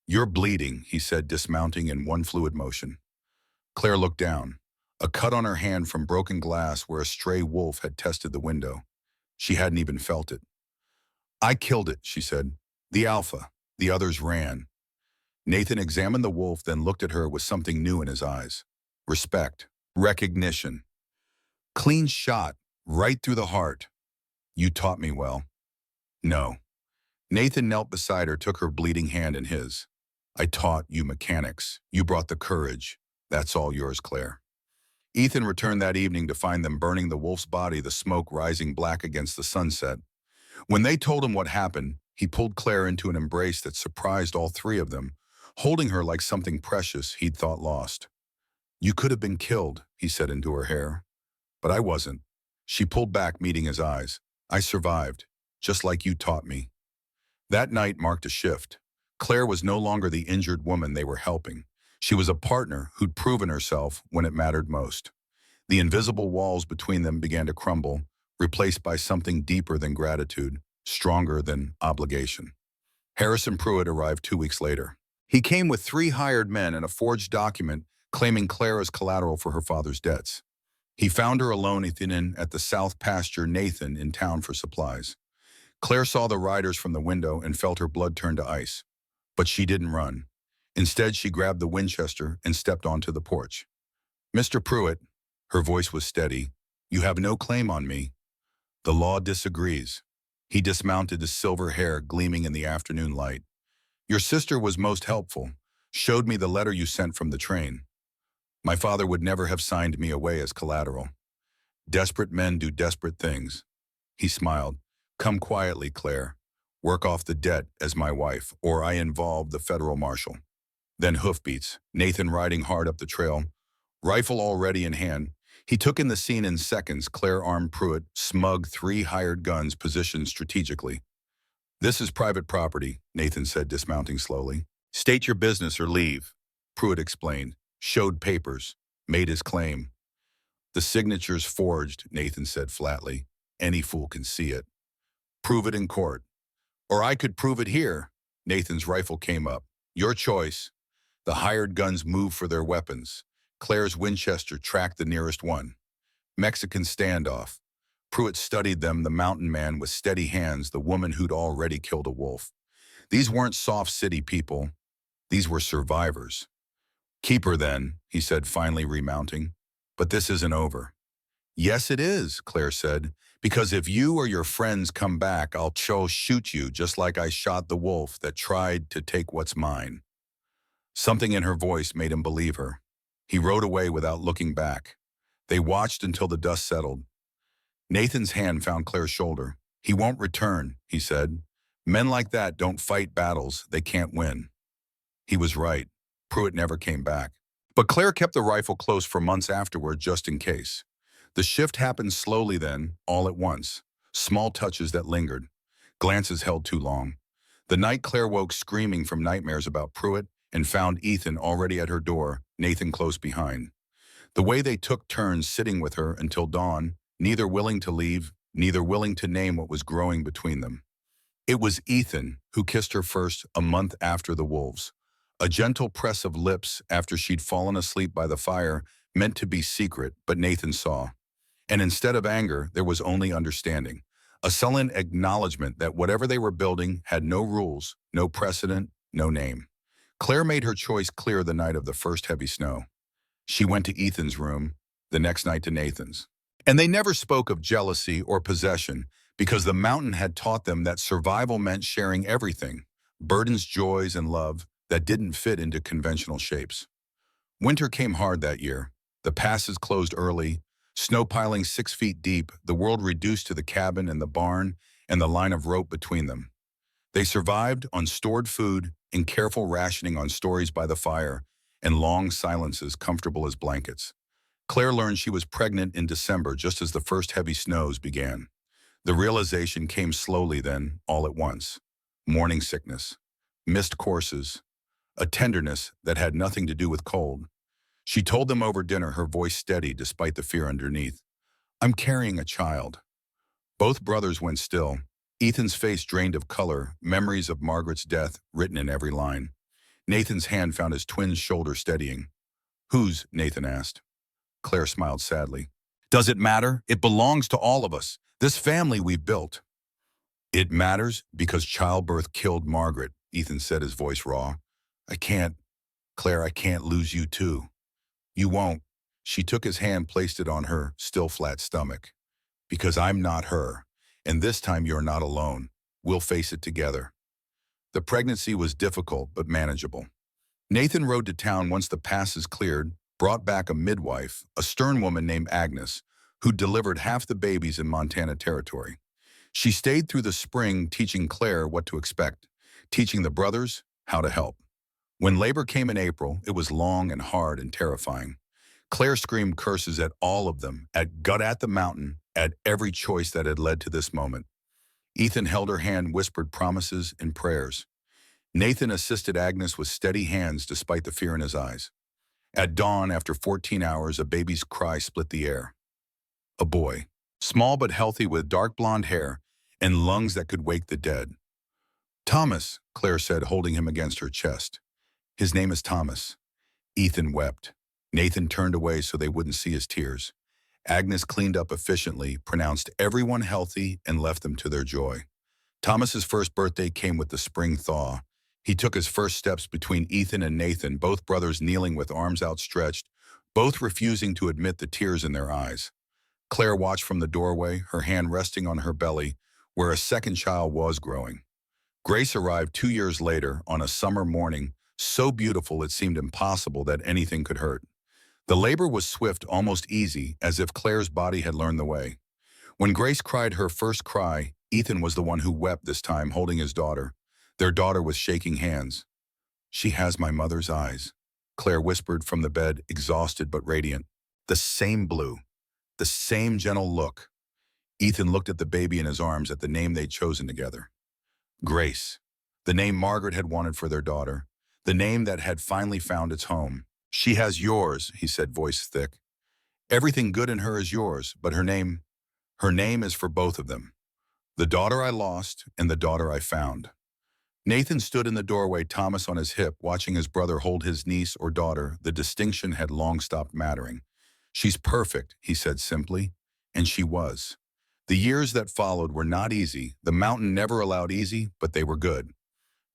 "You're bleeding," he said, dismounting in one fluid motion. Claire looked down. A cut on her hand from broken glass where a stray wolf had tested the window. She hadn't even felt it. "I killed it," she said. "The alpha." The others ran. Nathan examined the wolf, then looked at her with something new in his eyes. Respect. Recognition. "Clean shot, right through the heart. You taught me well." "No." Nathan knelt beside her, took her bleeding hand in his. "I taught you mechanics. You brought the courage. That's all yours, Claire." Ethan returned that evening to find them burning the wolf's body, the smoke rising black against the sunset. When they told him what happened, he pulled Claire into an embrace that surprised all 3 of them, holding her like something precious he'd thought lost. "You could have been killed," he said into her hair. "But I wasn't." She pulled back, meeting his eyes. "I survived, just like you taught me." That night marked a shift. Claire was no longer the injured woman they were helping. She was a partner who'd proven herself when it mattered most. The invisible walls between them began to crumble, replaced by something deeper than gratitude, stronger than obligation. Harrison Pruitt arrived 2 weeks later. He came with 3 hired men and a forged document claiming Claire as collateral for her father's debts. He found her alone at the south pasture, Nathan in town for supplies. Claire saw the riders from the window and felt her blood turn to ice. But she didn't run. Instead, she grabbed the Winchester and stepped onto the porch. "Mr. Pruitt," her voice was steady, "you have no claim on me. The law disagrees." He dismounted, his silver hair gleaming in the afternoon light. "Your sister was most helpful, showed me the letter you sent from the train. My father would never have signed me away as collateral. Desperate men do desperate things." He smiled. "Come quietly, Claire. Work off the debt as my wife, or I involve the federal marshal." Then hoofbeats, Nathan riding hard up the trail, rifle already in hand. He took in the scene in seconds. Claire armed Pruitt, smug, 3 hired guns positioned strategically. "This is private property," Nathan said, dismounting slowly. "State your business or leave." Pruitt explained, showed papers, made his claim. "The signature's forged," Nathan said flatly. "Any fool can see it. Prove it in court." "Or I could prove it here." Nathan's rifle came up. "Your choice." The hired guns moved for their weapons. Claire's Winchester tracked the nearest one. Mexican standoff. Pruitt studied them, the mountain man with steady hands, the woman who'd already killed a wolf. These weren't soft city people. These were survivors. Keep her then, he said, finally remounting. But this isn't over. Yes, it is, Claire said, because if you or your friends come back, I'll shoot you just like I shot the wolf that tried to take what's mine. Something in her voice made him believe her. He rode away without looking back. They watched until the dust settled. Nathan's hand found Claire's shoulder. He won't return, he said. Men like that don't fight battles they can't win. He was right. Pruitt never came back. But Claire kept the rifle close for months afterward just in case. The shift happened slowly then, all at once. Small touches that lingered. Glances held too long. The night Claire woke screaming from nightmares about Pruitt and found Ethan already at her door, Nathan close behind. The way they took turns sitting with her until dawn, neither willing to leave, neither willing to name what was growing between them. It was Ethan who kissed her first a month after the wolves. A gentle press of lips after she'd fallen asleep by the fire, meant to be secret, but Nathan saw. And instead of anger, there was only understanding. A sullen acknowledgement that whatever they were building had no rules, no precedent, no name. Claire made her choice clear the night of the first heavy snow. She went to Ethan's room, the next night to Nathan's. And they never spoke of jealousy or possession, because the mountain had taught them that survival meant sharing everything, burdens, joys, and love that didn't fit into conventional shapes. Winter came hard that year. The passes closed early, snow piling 6 feet deep, the world reduced to the cabin and the barn and the line of rope between them. They survived on stored food and careful rationing on stories by the fire and long silences comfortable as blankets. Claire learned she was pregnant in December just as the first heavy snows began. The realization came slowly then, all at once. Morning sickness, missed courses, a tenderness that had nothing to do with cold. She told them over dinner, her voice steady despite the fear underneath. I'm carrying a child. Both brothers went still. Ethan's face drained of color, memories of Margaret's death written in every line. Nathan's hand found his twin's shoulder steadying. Whose? Nathan asked. Claire smiled sadly. Does it matter? It belongs to all of us. This family we've built. It matters because childbirth killed Margaret, Ethan said, his voice raw. Claire, I can't lose you too. You won't. She took his hand, placed it on her still flat stomach. Because I'm not her, and this time you're not alone. We'll face it together. The pregnancy was difficult but manageable. Nathan rode to town once the passes cleared, brought back a midwife, a stern woman named Agnes, who delivered half the babies in Montana territory. She stayed through the spring teaching Claire what to expect, teaching the brothers how to help. When labor came in April, it was long and hard and terrifying. Claire screamed curses at all of them, at the mountain, at every choice that had led to this moment. Ethan held her hand, whispered promises and prayers. Nathan assisted Agnes with steady hands despite the fear in his eyes. At dawn, after 14 hours, a baby's cry split the air. A boy, small but healthy with dark blonde hair and lungs that could wake the dead. Thomas, Claire said, holding him against her chest. His name is Thomas. Ethan wept. Nathan turned away so they wouldn't see his tears. Agnes cleaned up efficiently, pronounced everyone healthy, and left them to their joy. Thomas's first birthday came with the spring thaw. He took his first steps between Ethan and Nathan, both brothers kneeling with arms outstretched, both refusing to admit the tears in their eyes. Claire watched from the doorway, her hand resting on her belly, where a second child was growing. Grace arrived 2 years later on a summer morning, so beautiful it seemed impossible that anything could hurt. The labor was swift, almost easy, as if Claire's body had learned the way. When Grace cried her first cry, Ethan was the one who wept this time, holding his daughter. Their daughter was shaking hands. She has my mother's eyes, Claire whispered from the bed, exhausted but radiant. The same blue, the same gentle look. Ethan looked at the baby in his arms, at the name they'd chosen together. Grace, the name Margaret had wanted for their daughter, the name that had finally found its home. She has yours, he said, voice thick. Everything good in her is yours, but her name is for both of them. The daughter I lost and the daughter I found. Nathan stood in the doorway, Thomas on his hip, watching his brother hold his niece or daughter. The distinction had long stopped mattering. She's perfect, he said simply, and she was. The years that followed were not easy. The mountain never allowed easy, but they were good.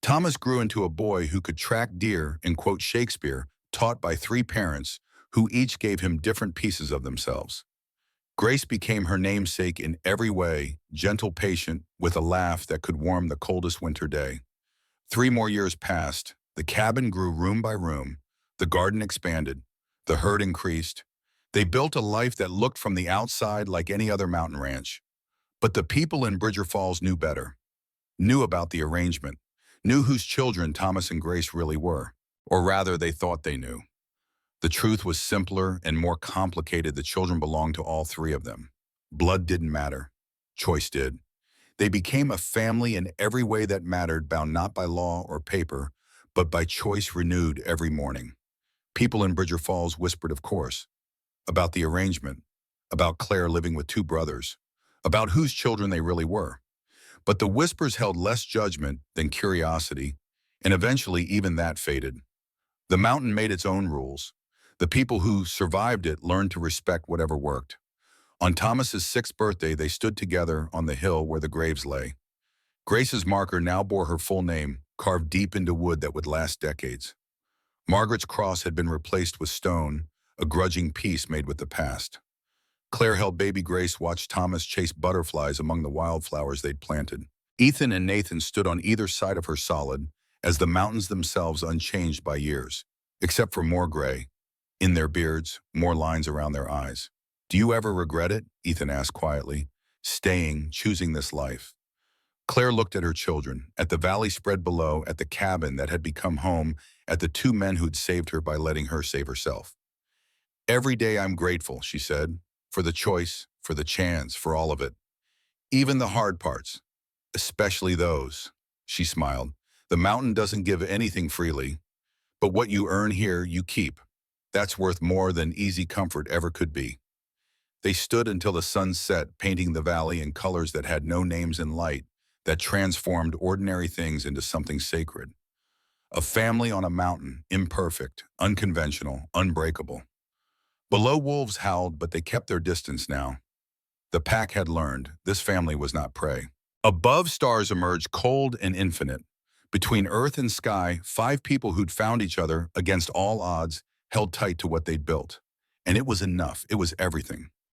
Thomas grew into a boy who could track deer and quote Shakespeare, taught by three parents who each gave him different pieces of themselves. Grace became her namesake in every way, gentle, patient, with a laugh that could warm the coldest winter day. 3 more years passed. The cabin grew room by room. The garden expanded. The herd increased. They built a life that looked from the outside like any other mountain ranch. But the people in Bridger Falls knew better, knew about the arrangement, knew whose children Thomas and Grace really were. Or rather, they thought they knew. The truth was simpler and more complicated. The children belonged to all three of them. Blood didn't matter. Choice did. They became a family in every way that mattered, bound not by law or paper, but by choice renewed every morning. People in Bridger Falls whispered, of course, about the arrangement, about Claire living with two brothers, about whose children they really were. But the whispers held less judgment than curiosity, and eventually even that faded. The mountain made its own rules. The people who survived it learned to respect whatever worked. On Thomas's 6th birthday, they stood together on the hill where the graves lay. Grace's marker now bore her full name, carved deep into wood that would last decades. Margaret's cross had been replaced with stone, a grudging peace made with the past. Claire held baby Grace, watched Thomas chase butterflies among the wildflowers they'd planted. Ethan and Nathan stood on either side of her, solid, as the mountains themselves, unchanged by years, except for more gray in their beards, more lines around their eyes. Do you ever regret it? Ethan asked quietly. Staying, choosing this life. Claire looked at her children, at the valley spread below, at the cabin that had become home, at the two men who'd saved her by letting her save herself. Every day I'm grateful, she said, for the choice, for the chance, for all of it. Even the hard parts, especially those. She smiled. The mountain doesn't give anything freely, but what you earn here, you keep. That's worth more than easy comfort ever could be. They stood until the sun set, painting the valley in colors that had no names in light, that transformed ordinary things into something sacred. A family on a mountain, imperfect, unconventional, unbreakable. Below, wolves howled, but they kept their distance now. The pack had learned this family was not prey. Above, stars emerged, cold and infinite. Between earth and sky, 5 people who'd found each other against all odds held tight to what they'd built. And it was enough. It was everything.